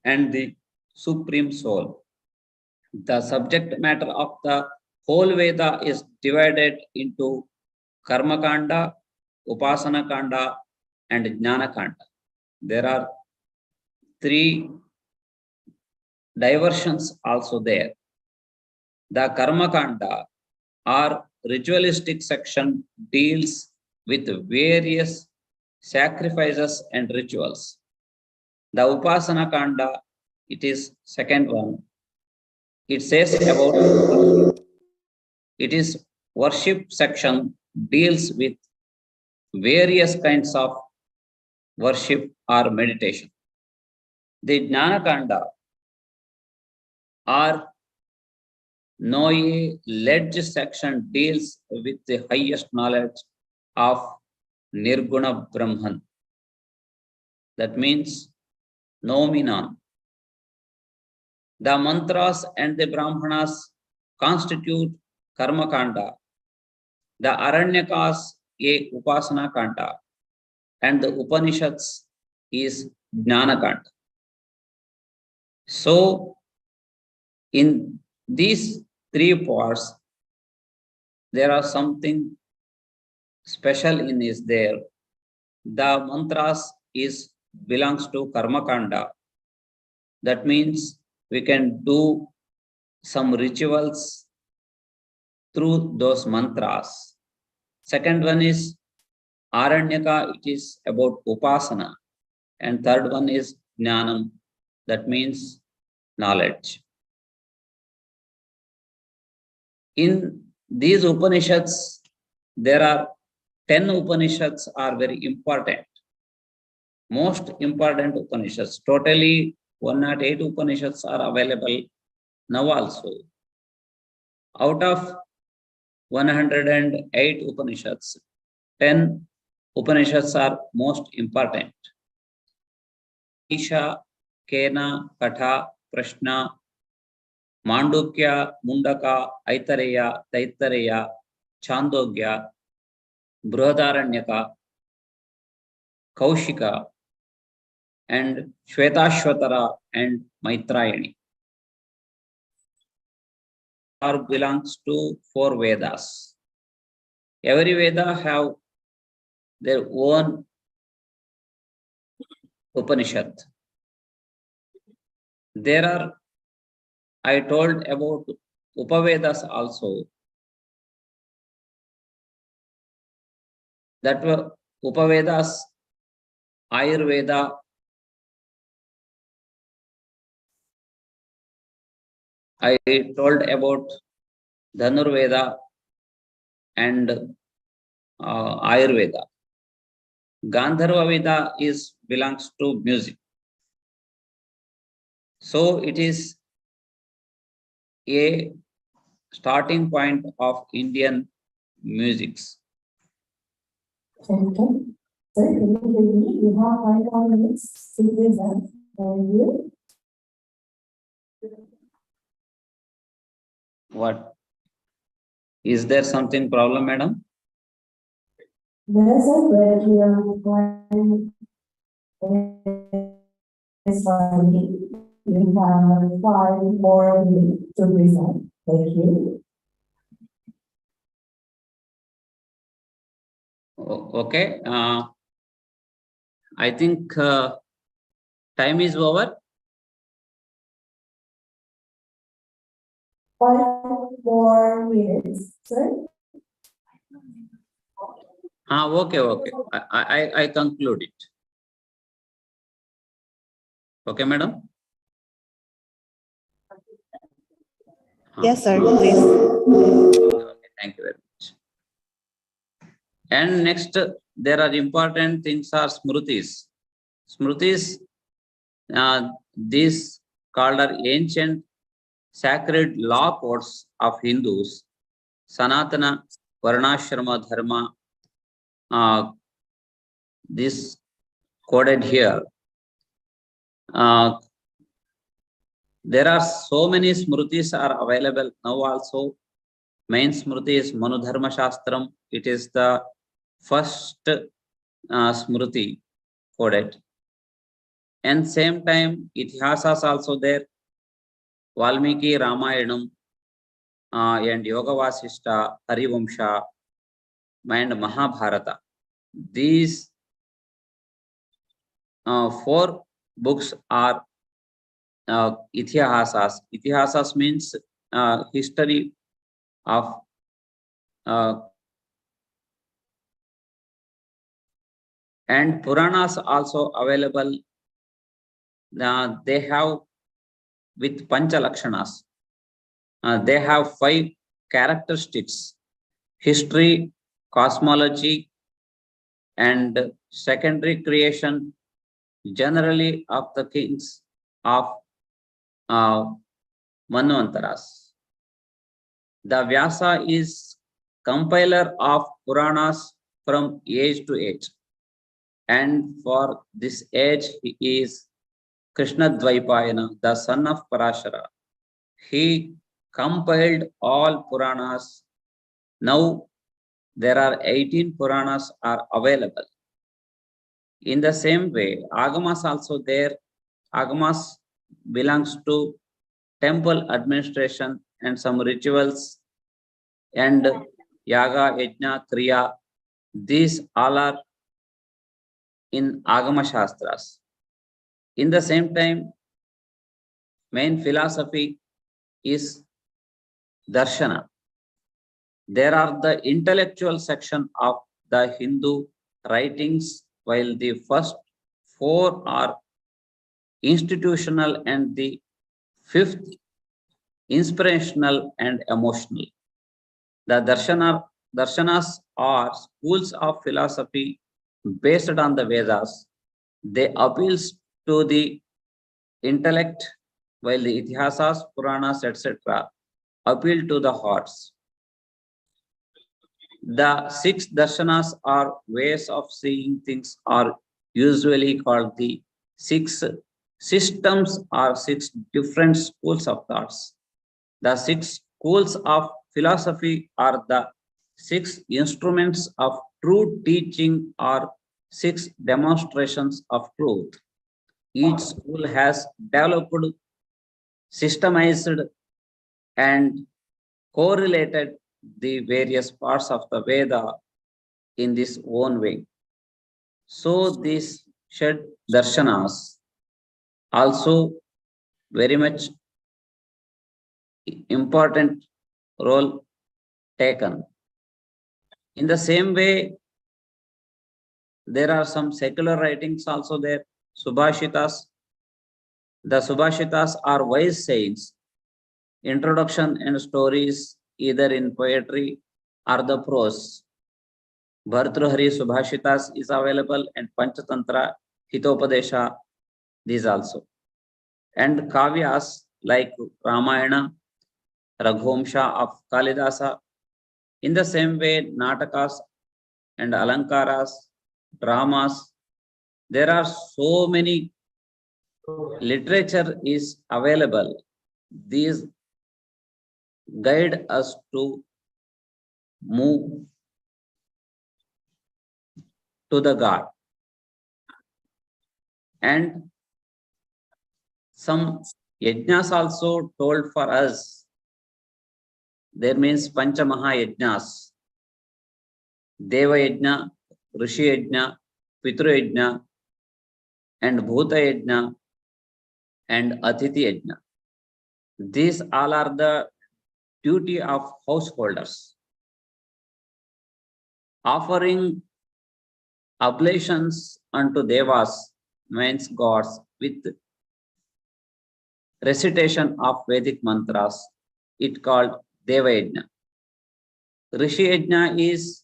S3: and the supreme soul. The subject matter of the whole Veda is divided into Karma Kanda, Upasana Kanda, and Jnana Kanda. There are 3 diversions also there. The Karma Kanda or ritualistic section deals with various sacrifices and rituals. The Upasana Kanda, it is second one. It says about worship. It is worship section deals with various kinds of worship or meditation. The Jnana Kanda or knowledge section deals with the highest knowledge of Nirguna Brahman. That means noumenon. The mantras and the brahmanas constitute Karma Kanda. The Aranyakas a Upasana Kanda, and the Upanishads is Jnana Kanda. So, in these 3 parts, there are something special in is there. The mantras is belongs to Karma Kanda. That means we can do some rituals through those mantras. Second one is Aranyaka, it is about Upasana. And third one is Jnanam, that means knowledge. In these Upanishads, there are 10 Upanishads are very important. Most important Upanishads. Totally 108 Upanishads are available now also. Out of 108 Upanishads, 10 Upanishads are most important. Isha, Kena, Katha, Prashna, Mandukya, Mundaka, Aitareya, Taittareya, Chandogya, Brihadaranyaka, Kaushika, and Shvetashvatara and Maitrayani are belongs to 4 Vedas. Every Veda have their own Upanishad. There are, I told about Upavedas also. That were Upavedas, Ayurveda, I told about Dhanurveda and Ayurveda. Gandharva Veda belongs to music. So it is a starting point of Indian musics.
S2: Thank you. Sir, can you hear me? You have 5 minutes to present. Thank you.
S3: What? Is there something problem, madam?
S2: There's a way we are going you have 5 more minutes to present. Thank you.
S3: Okay. I think time is over.
S2: 5 more minutes, sir.
S3: Okay. I conclude it. Okay, madam?
S4: Yes, sir, please.
S3: Okay, thank you very much. And next, there are important things are smrutis. Smrutis, these called are ancient sacred law codes of Hindus. Sanatana, Varnashrama, Dharma, this coded here. There are so many smrutis are available now also. Main smruti is Manudharma Shastram. It is the first smruti coded. And same time, Itihasas also there. Valmiki Ramayanam, and Yoga Vasishta, Harivamsha, and Mahabharata. These 4 books are Itihasas. Itihasas means history of and Puranas also available. They have with Pancha Lakshanas. They have 5 characteristics: history, cosmology, and secondary creation, generally of the kings of Manvantaras. The Vyasa is compiler of Puranas from age to age. And for this age, he is Krishna Dvaipayana, the son of Parashara. He compiled all Puranas. Now there are 18 Puranas are available. In the same way, Agamas also there. Agamas belongs to temple administration and some rituals and Yaga, Yajna, Kriya. These all are in Agama Shastras. In the same time, main philosophy is Darshana. There are the intellectual section of the Hindu writings, while the first 4 are institutional and the 5th inspirational and emotional. The Darshanas are schools of philosophy based on the Vedas. They appeals to the intellect, while the Itihasas, Puranas, etc. appeal to the hearts. The 6 darshanas are ways of seeing things are usually called the 6 systems or 6 different schools of thoughts. The 6 schools of philosophy are the 6 instruments of true teaching or 6 demonstrations of truth. Each school has developed, systemized, and correlated the various parts of the Veda in this own way. So these Shad Darshanas also very much important role taken. In the same way, there are some secular writings also there, Subhashitas. The Subhashitas are wise sayings, introduction and stories either in poetry or the prose. Bhartruhari Subhashitas is available and Panchatantra, Hitopadesha, these also. And Kavyas like Ramayana, Raghumsha of Kalidasa. In the same way, Natakas and Alankaras, dramas. There are so many literature is available. These guide us to move to the God. And some yajnas also told for us. There means Pancha Maha Yajnas, Deva Yajna, Rishi Yajna, Pitru Yajna, and Bhuta Yajna, and Atiti Yajna. These all are the duty of householders. Offering oblations unto Devas means gods with recitation of Vedic mantras, it called Deva Yajna. Rishi Yajna is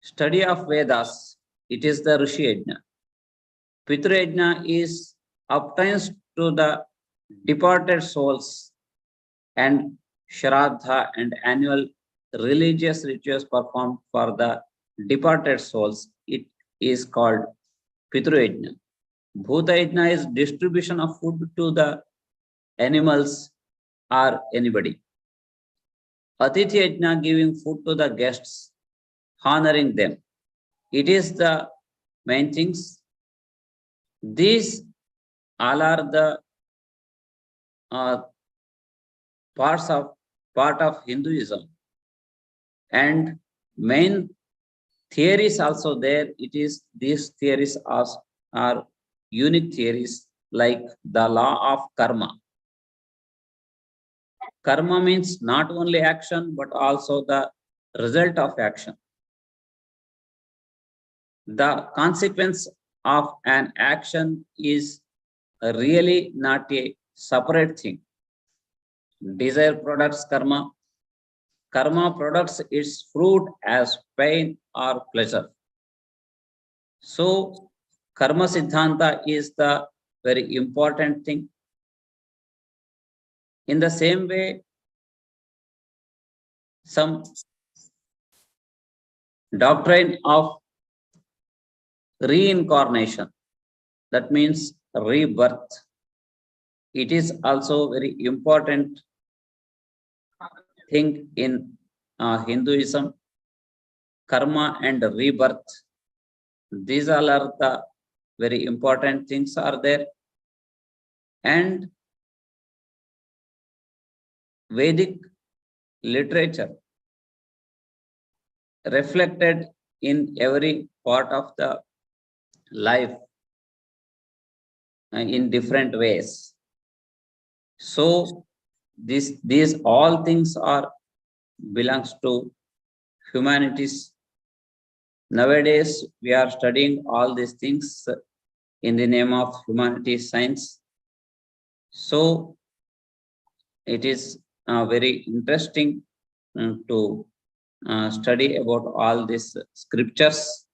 S3: study of Vedas, it is the Rishi Yajna. Pitru Yajna is obtains to the departed souls, and Shraddha and annual religious rituals performed for the departed souls, it is called Pitru Yajna. Bhuta Yajna is distribution of food to the animals or anybody. Atithi Yajna giving food to the guests, honoring them. It is the main things. These all are the part of Hinduism, and main theories also there. It is these theories are unique theories like the law of karma. Karma means not only action but also the result of action. The consequence of an action is really not a separate thing. Desire products karma. Karma products its fruit as pain or pleasure. So, karma siddhanta is the very important thing. In the same way, some doctrine of reincarnation, that means rebirth. It is also very important thing in Hinduism. Karma and rebirth, these all are the very important things are there. And Vedic literature reflected in every part of the life in different ways. So these all things are belongs to humanities. Nowadays we are studying all these things in the name of humanities science. So it is very interesting to study about all these scriptures.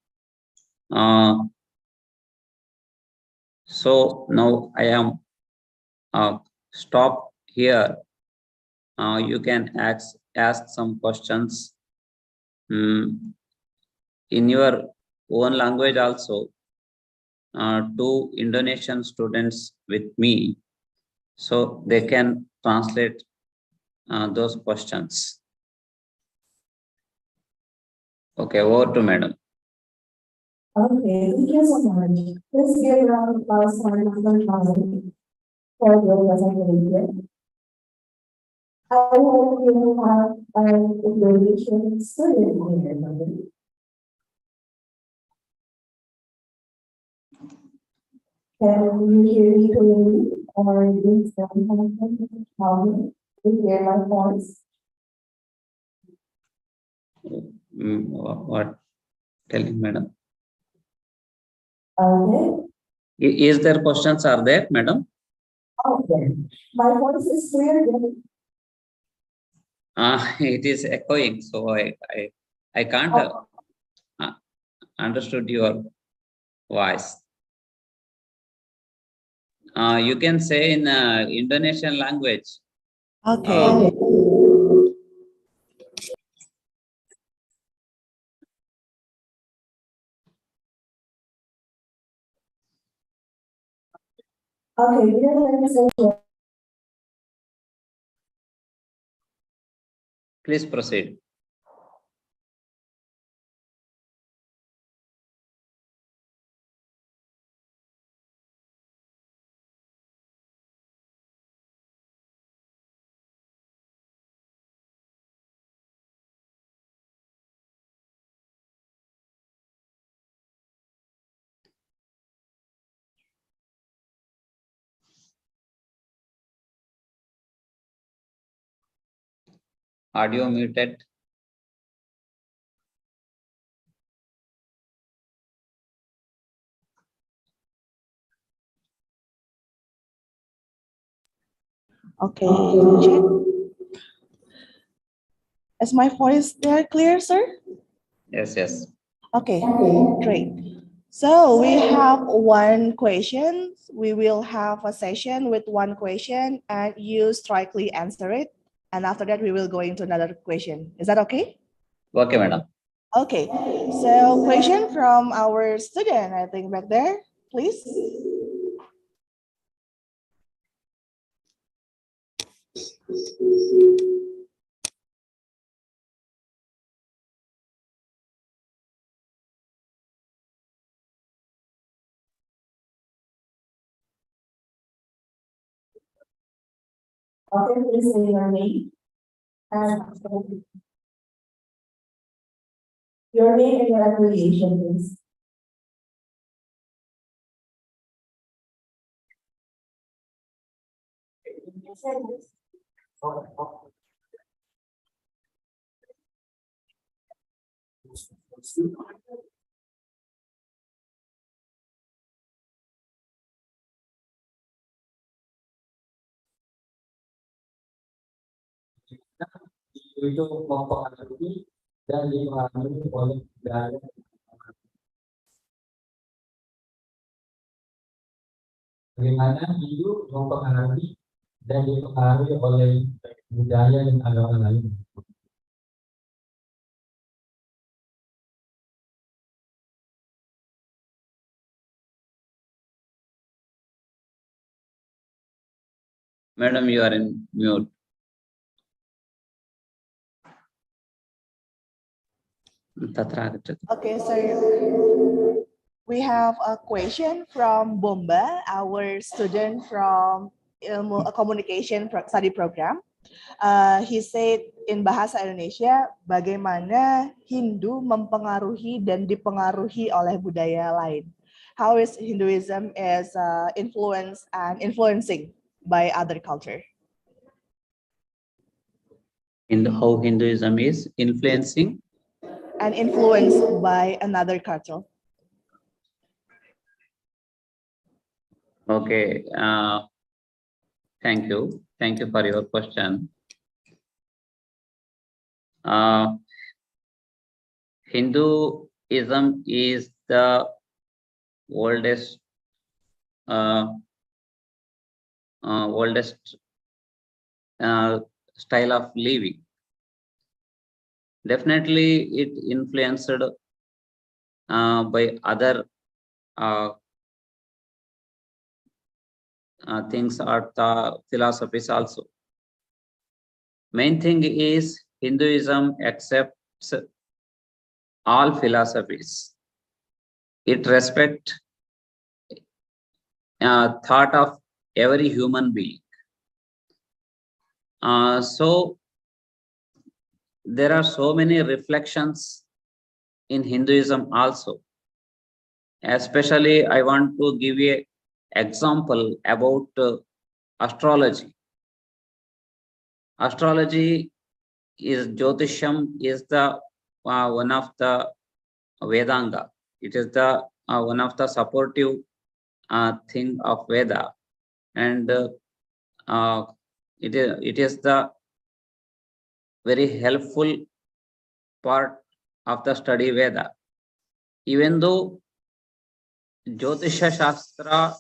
S3: So now I am stop here. You can ask some questions in your own language also. Two Indonesian students with me, so they can translate those questions. Okay, over to madam.
S2: Okay, thank you so much. Let's give a round of applause for Dr. Charlie for your presentation. I hope you have an evaluation student here. Can you hear me clearly or is there something problem to hear my voice?
S3: What? Telling madam.
S2: Okay.
S3: Is there questions are there, madam?
S2: Okay. My voice is clear.
S3: It is echoing, so I can't understood your voice. You can say in Indonesian language.
S4: Okay.
S2: Okay, we are going to say
S3: Please proceed. Audio muted.
S4: Okay. Check. Is my voice there clear, sir?
S3: Yes, yes.
S4: Okay, great. So we have one question. We will have a session with one question and you strictly answer it. And after that, we will go into another question. Is that okay?
S3: Okay, madam.
S4: Okay, so question from our student, I think back there, please.
S2: Okay, please say your name. And your name and your affiliation, please.
S1: Itu mempengaruhi dan dipengaruhi oleh budaya. Bagaimana hidup mempengaruhi dan dipengaruhi oleh budaya dan agama lain.
S3: Madam, you are in mute.
S4: Okay, so we have a question from Bomba, our student from Communication Study Program. He said in Bahasa Indonesia, bagaimana Hindu mempengaruhi dan dipengaruhi oleh budaya lain? How is Hinduism is influenced and influencing by other culture?
S3: In how Hinduism is influencing
S4: and influenced by another culture.
S3: Okay, thank you. Thank you for your question. Hinduism is the oldest style of living. Definitely, it influenced by other things or the philosophies also. Main thing is Hinduism accepts all philosophies. It respects thought of every human being. So there are so many reflections in Hinduism also. Especially, I want to give you an example about astrology. Astrology is Jyotisham is the one of the Vedanga. It is the one of the supportive thing of Veda, and it is the very helpful part of the study Veda. Even though Jyotisha Shastra,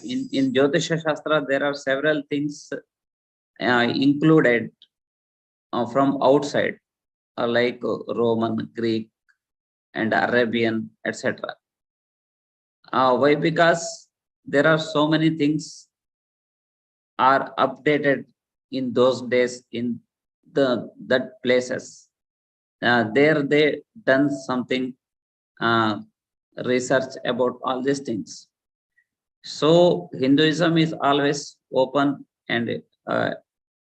S3: in Jyotisha Shastra, there are several things included from outside, like Roman, Greek, and Arabian, etc. Why? Because there are so many things are updated in those days in that places. There they done something research about all these things. So Hinduism is always open, and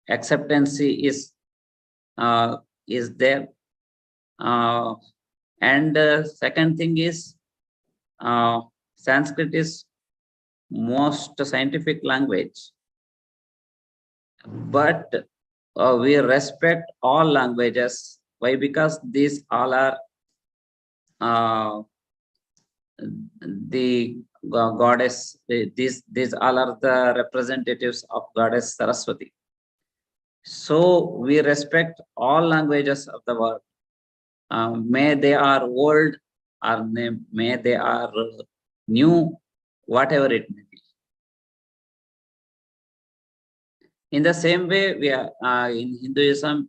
S3: acceptance is there. And second thing is Sanskrit is most scientific language, but we respect all languages. Why? Because these all are the goddess. These all are the representatives of goddess Saraswati. So we respect all languages of the world. May they are old or may they are new, whatever it may be. In the same way, we are in Hinduism,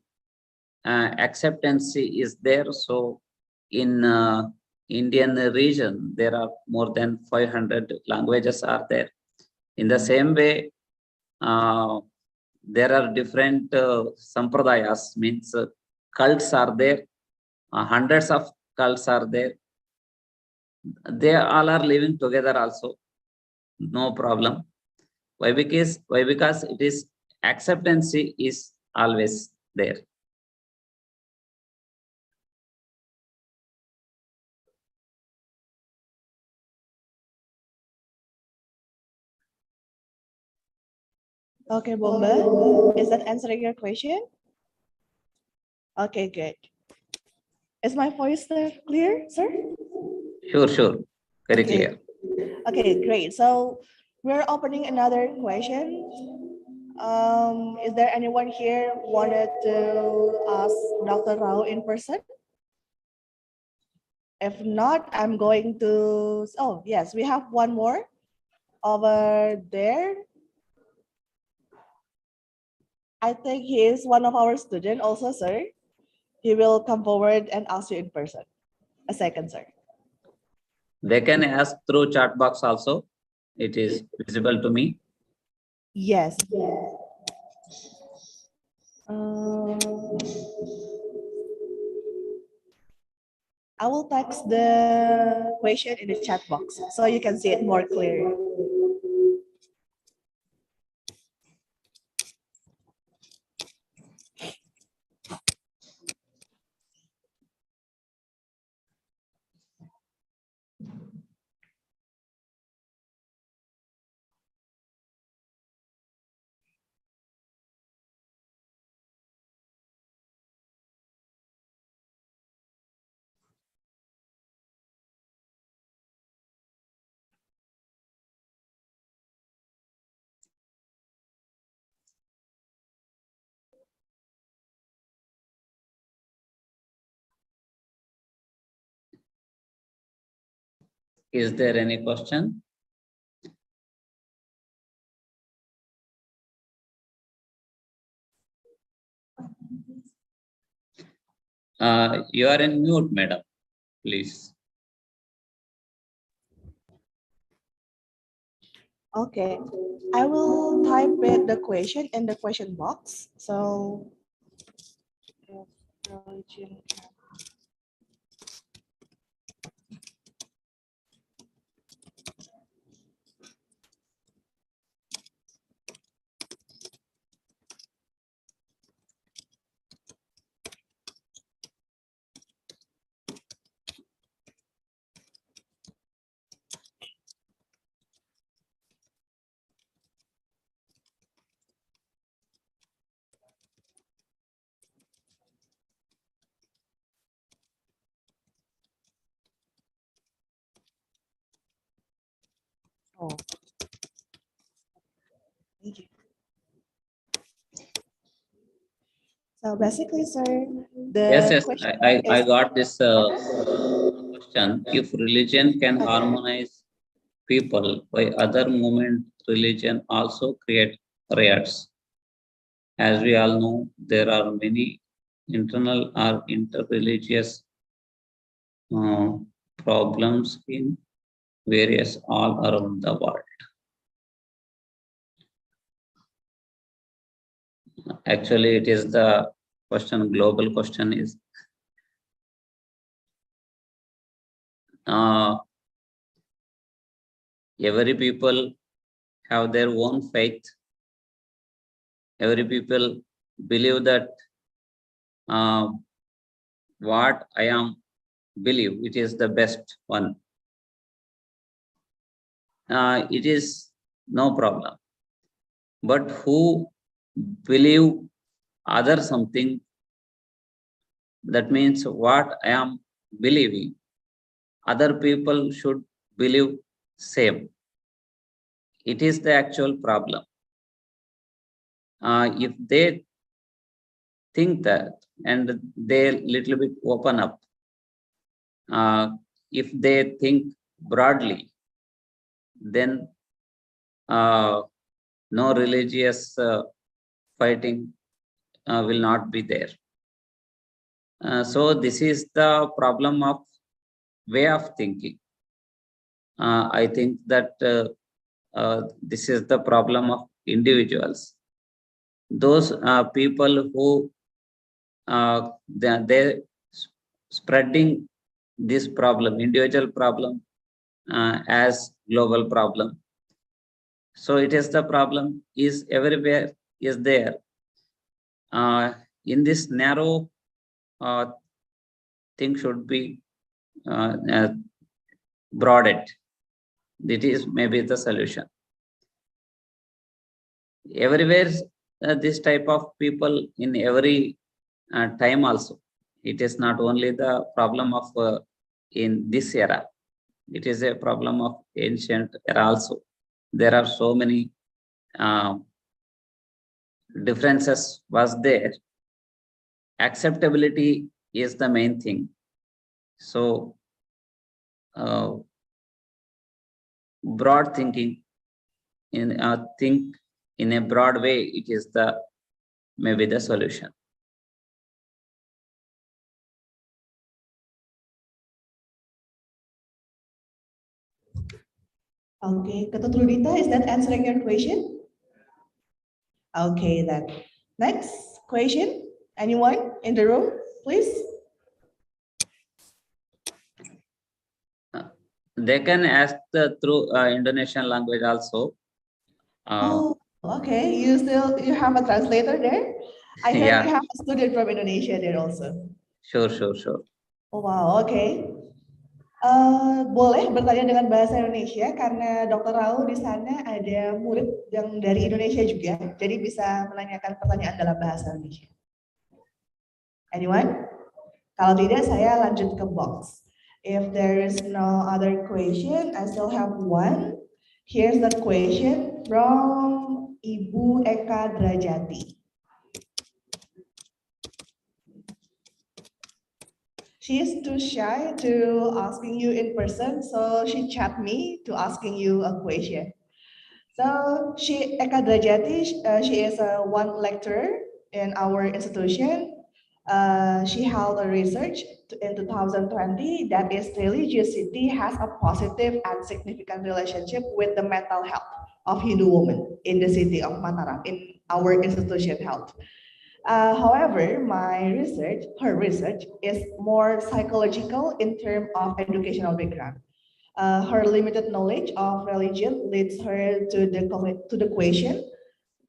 S3: acceptance is there. So in Indian region, there are more than 500 languages are there. In the same way, there are different sampradayas, means cults are there. Hundreds of cults are there. They all are living together also, no problem. Why? Because it is acceptance is always there.
S4: Okay, Bomba, is that answering your question? Okay, good. Is my voice clear, sir?
S3: Sure. Very
S4: Okay.
S3: clear.
S4: Okay, great. So we're opening another question. Is there anyone here wanted to ask Dr. Rao in person? If not, I'm going to, oh yes, we have one more over there. I think he is one of our students also, sir. He will come forward and ask you in person. A second, sir.
S3: They can ask through chat box also. It is visible to me.
S4: Yes. I will text the question in the chat box so you can see it more clearly.
S3: Is there any question? You are in mute, madam. Please.
S4: Okay, I will type it the question in the question box. So, oh, thank you. So basically, sir, the
S3: Yes.
S4: question
S3: I
S4: is,
S3: got this question. If religion can harmonize people, why other movement religion also create riots? As we all know, there are many internal or interreligious problems in various all around the world. Actually, it is the question, global question is, every people have their own faith. Every people believe that what I am believe it is the best one. It is no problem. But who believe other something, that means what I am believing, other people should believe same. It is the actual problem. If they think that and they little bit open up, if they think broadly, then no religious fighting will not be there. So this is the problem of way of thinking. I think that this is the problem of individuals. Those people who they spreading this problem, individual problem, as global problem. So it is the problem is everywhere is there. In this narrow thing should be broadened. That is maybe the solution. Everywhere, this type of people in every time also. It is not only the problem of in this era. It is a problem of ancient era also. There are so many differences was there. Acceptability is the main thing. So broad thinking, think in a broad way, it is the maybe the solution.
S4: Okay, Ketut Rudita, is that answering your question? Okay, then. Next question. Anyone in the room, please?
S3: They can ask through Indonesian language also.
S4: Oh, okay. You have a translator there? I heard
S3: Yeah.
S4: you have a student from Indonesia there also.
S3: Sure.
S4: Oh, wow, okay. Boleh bertanya dengan bahasa Indonesia karena Dr. Rao di sana ada murid yang dari Indonesia juga, jadi bisa menanyakan pertanyaan dalam bahasa Indonesia. Anyone? Kalau tidak, saya lanjut ke box. If there is no other question, I still have one. Here's the question from Ibu Eka Drajati. She is too shy to asking you in person, so she chat me to asking you a question. So Eka Drajati, she is one lecturer in our institution. She held a research in 2020 that is religiosity has a positive and significant relationship with the mental health of Hindu women in the city of Mataram in our institution health. However, her research is more psychological in terms of educational background. Her limited knowledge of religion leads her to the question,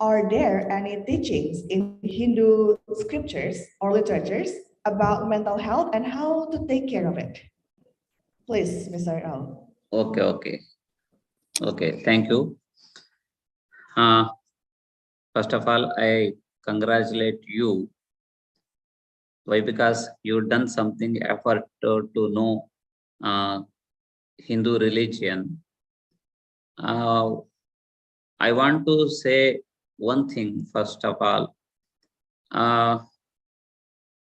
S4: are there any teachings in Hindu scriptures or literatures about mental health and how to take care of it? Please, Mr. Rao.
S3: Okay, thank you. First of all, I congratulate you. Why? Because you've done something effort to know Hindu religion. I want to say one thing, first of all.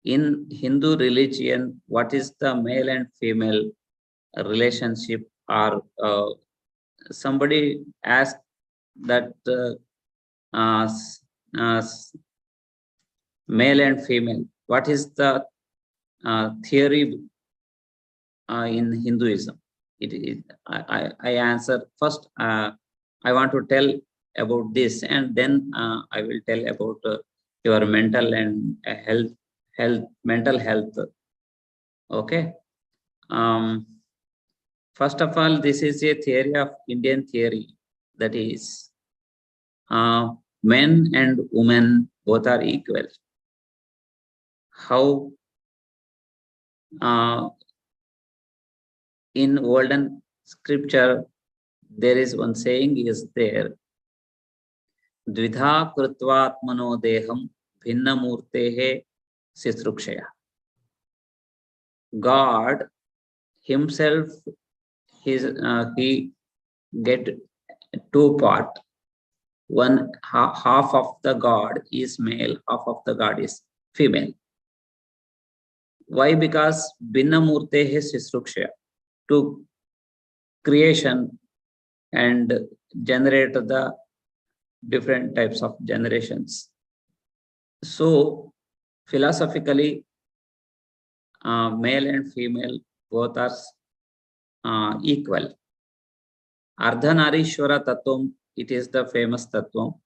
S3: In Hindu religion, what is the male and female relationship? Or somebody asked that male and female, what is the theory in Hinduism? I answer first. I want to tell about this, and then I will tell about your mental and mental health. Okay. First of all, this is a theory of Indian theory, that is men and women both are equal. How in olden scripture there is one saying is there, Dvidha krutvatmano deham bhinna murtehe sitrukshaya. God himself, he get two part. One half of the God is male, half of the God is female. Why? Because bhinna murtehe sitrukshaya, to creation and generate the different types of generations. So philosophically, male and female both are equal. Ardhanarishwara Tattvam, it is the famous Tattvam.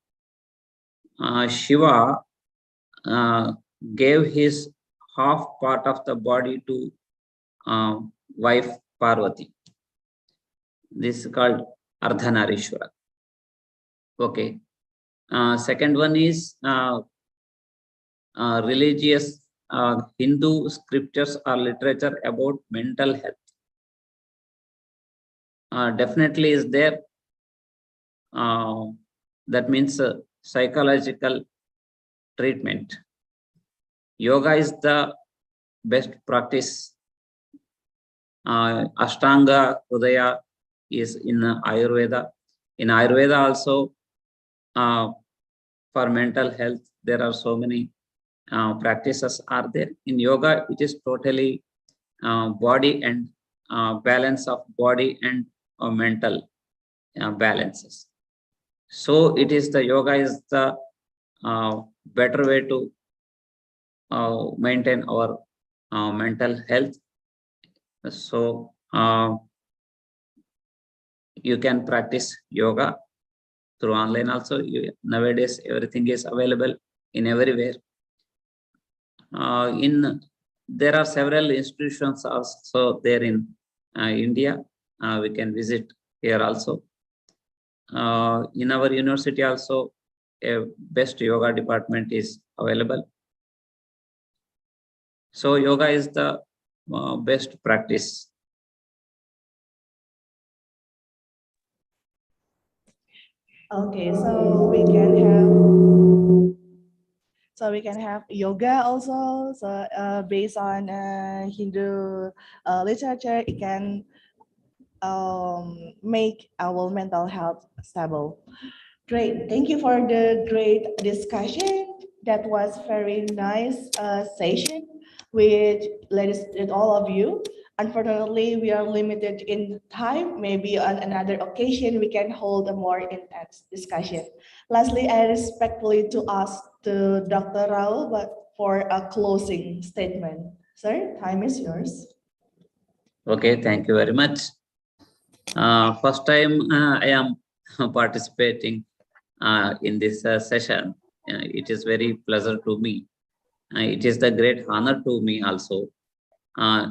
S3: Shiva gave his half part of the body to wife Parvati. This is called Ardhanarishwara. Okay. Second one is religious Hindu scriptures or literature about mental health. Definitely is there. That means psychological treatment. Yoga is the best practice. Ashtanga Hridaya is in Ayurveda. In Ayurveda also, for mental health, there are so many practices are there. In yoga, it is totally body and balance of body and mental balances. So it is the yoga is the better way to maintain our mental health. So you can practice yoga through online also. Nowadays, everything is available in everywhere. There are several institutions also there in India. We can visit here also. In our university also, a best yoga department is available. So yoga is the best practice.
S4: Okay, so we can have yoga also. So based on Hindu literature, it can make our mental health stable. Great, thank you for the great discussion. That was very nice session with all of you. Unfortunately, we are limited in time. Maybe on another occasion we can hold a more intense discussion. Lastly, I respectfully to ask to Dr. Rao for a closing statement. Sir, time is yours.
S3: Okay, thank you very much. First time I am participating in this session. It is very pleasure to me. It is the great honor to me also.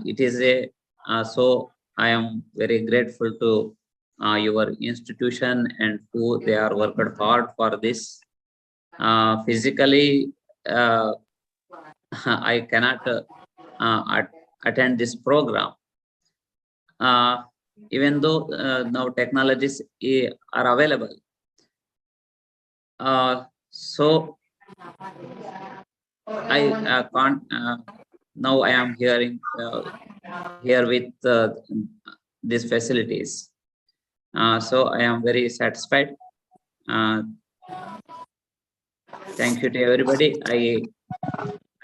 S3: It is a so I am very grateful to your institution and who they are worked hard for this. Physically, I cannot attend this program. Even though now technologies are available. So I can't, now I am hearing here with these facilities. So I am very satisfied. Thank you to everybody. I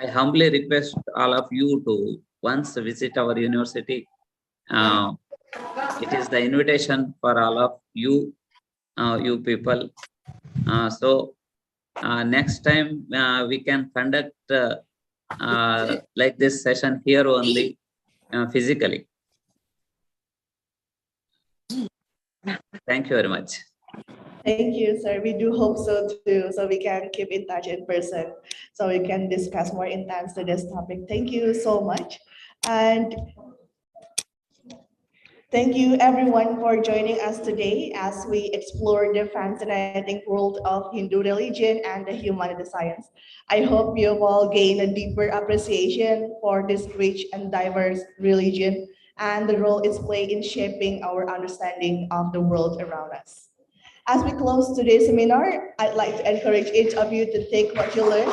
S3: humbly request all of you to once visit our university. It is the invitation for all of you, you people. So next time we can conduct like this session here only physically. Thank you very much.
S4: Thank you, sir. We do hope so too. So we can keep in touch in person. So we can discuss more intense to this topic. Thank you so much. And thank you everyone for joining us today as we explore the fascinating world of Hindu religion and the humanities science. I hope you all gain a deeper appreciation for this rich and diverse religion and the role it's playing in shaping our understanding of the world around us. As we close today's seminar, I'd like to encourage each of you to take what you learned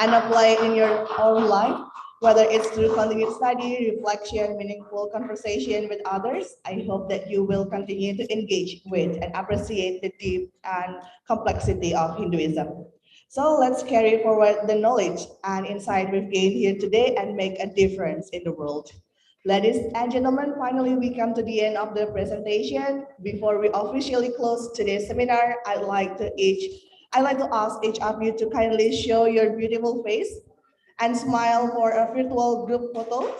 S4: and apply it in your own life, whether it's through continued study, reflection, meaningful conversation with others. I hope that you will continue to engage with and appreciate the deep and complexity of Hinduism. So let's carry forward the knowledge and insight we've gained here today and make a difference in the world. Ladies and gentlemen, finally we come to the end of the presentation. Before we officially close today's seminar, I'd like to ask each of you to kindly show your beautiful face and smile for a virtual group photo.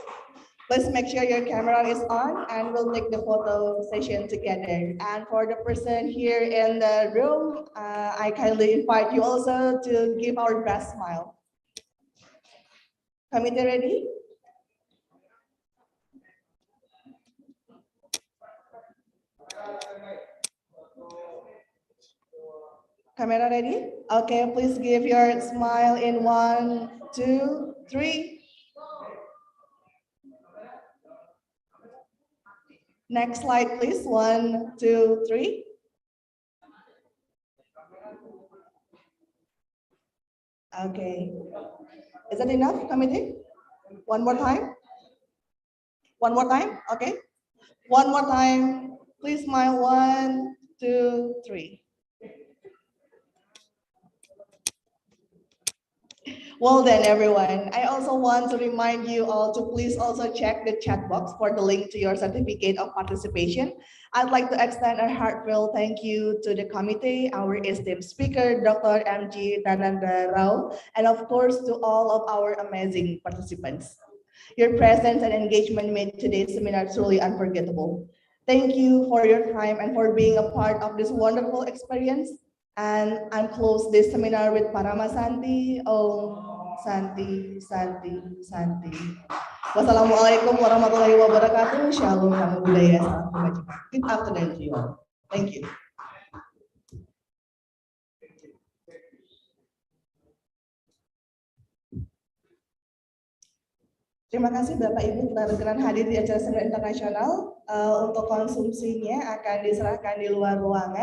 S4: Please make sure your camera is on and we'll take the photo session together. And for the person here in the room, I kindly invite you also to give our best smile. Committee ready? Camera ready? Okay, please give your smile in 1, 2, 3. Next slide, please. 1, 2, 3. Okay. Is that enough, committee? One more time? One more time? Okay. One more time. Please smile. 1, 2, 3. Well then, everyone, I also want to remind you all to please also check the chat box for the link to your certificate of participation. I'd like to extend a heartfelt thank you to the committee, our esteemed speaker, Dr. M.G. Dananda Rao, and of course to all of our amazing participants. Your presence and engagement made today's seminar truly unforgettable. Thank you for your time and for being a part of this wonderful experience. And I'm close this seminar with Parama Santi. Om Santi, Santi, Santi. Wassalamualaikum warahmatullahi wabarakatuh. Shalom, namo buddhaya, salam kebajikan. Good afternoon to you all. Thank you. Terima kasih Bapak Ibu telah berkenan hadir di acara seminar internasional. Untuk konsumsinya akan diserahkan di luar ruangan.